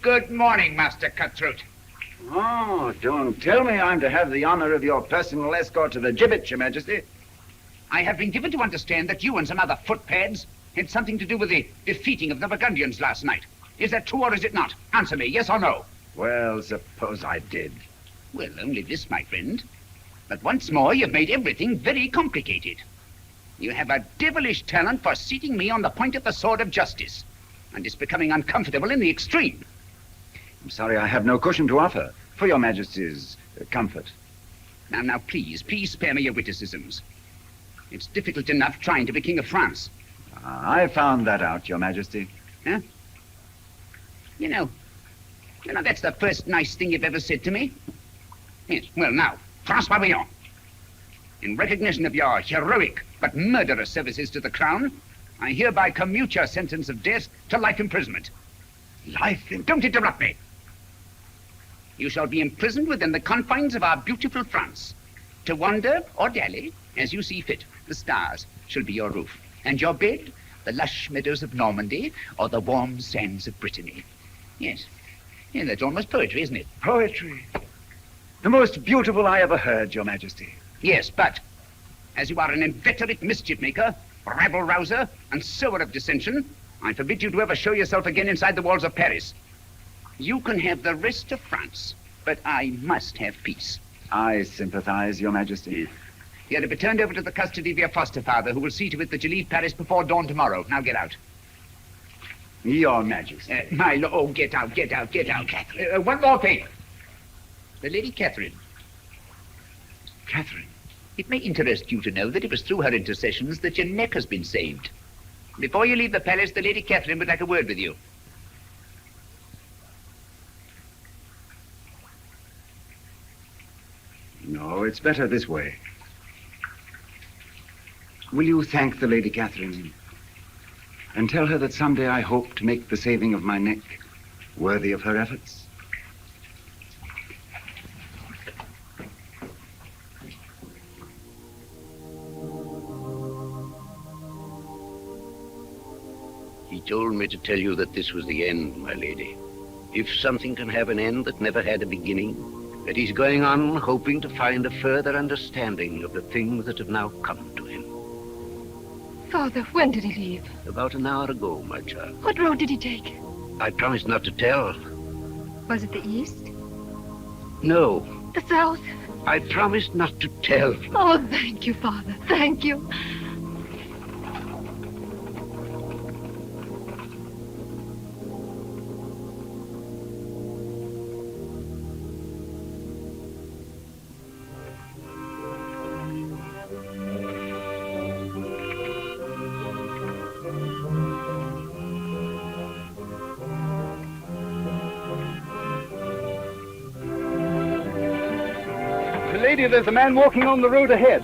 Good morning, Master Cutthroat. Oh, don't tell me I'm to have the honor of your personal escort to the gibbet, Your Majesty. I have been given to understand that you and some other footpads had something to do with the defeating of the Burgundians last night. Is that true or is it not? Answer me, yes or no? Well, suppose I did. Well, only this, my friend. But once more, you've made everything very complicated. You have a devilish talent for seating me on the point of the sword of justice, and it's becoming uncomfortable in the extreme. I'm sorry I have no cushion to offer for your Majesty's comfort. Now, please spare me your witticisms. It's difficult enough trying to be King of France. I found that out, Your Majesty. Huh? You know, that's the first nice thing you've ever said to me. Yes, well now, François Villon, in recognition of your heroic but murderous services to the Crown, I hereby commute your sentence of death to life imprisonment. Life? Don't interrupt me. You shall be imprisoned within the confines of our beautiful France. To wander or dally, as you see fit. The stars shall be your roof, and your bed, the lush meadows of Normandy, or the warm sands of Brittany. Yes, that's almost poetry, isn't it? Poetry. The most beautiful I ever heard, Your Majesty. Yes, but as you are an inveterate mischief maker, rabble-rouser, and sower of dissension, I forbid you to ever show yourself again inside the walls of Paris. You can have the rest of France, But I must have peace. I sympathize, Your Majesty. You're to be turned over to the custody of your foster father, who will see to it that you leave Paris before dawn tomorrow. Now get out. Your Majesty. My lord, oh, get out. Catherine. One more thing. The Lady Katherine. Katherine? It may interest you to know that it was through her intercessions that your neck has been saved. Before you leave the palace, the Lady Katherine would like a word with you. No, it's better this way. Will you thank the Lady Katherine and tell her that someday I hope to make the saving of my neck worthy of her efforts? He told me to tell you that this was the end, my lady. If something can have an end that never had a beginning, that he's going on hoping to find a further understanding of the things that have now come to him. Father, when did he leave? About an hour ago, my child. What road did he take? I promised not to tell. Was it the east? No, The south? I promised not to tell. Oh, thank you, Father. Thank you. Milady, there's a man walking on the road ahead.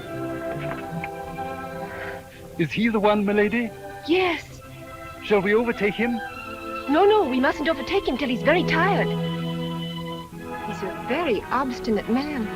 Is he the one, milady? Yes. Shall we overtake him? No, we mustn't overtake him till he's very tired. He's a very obstinate man.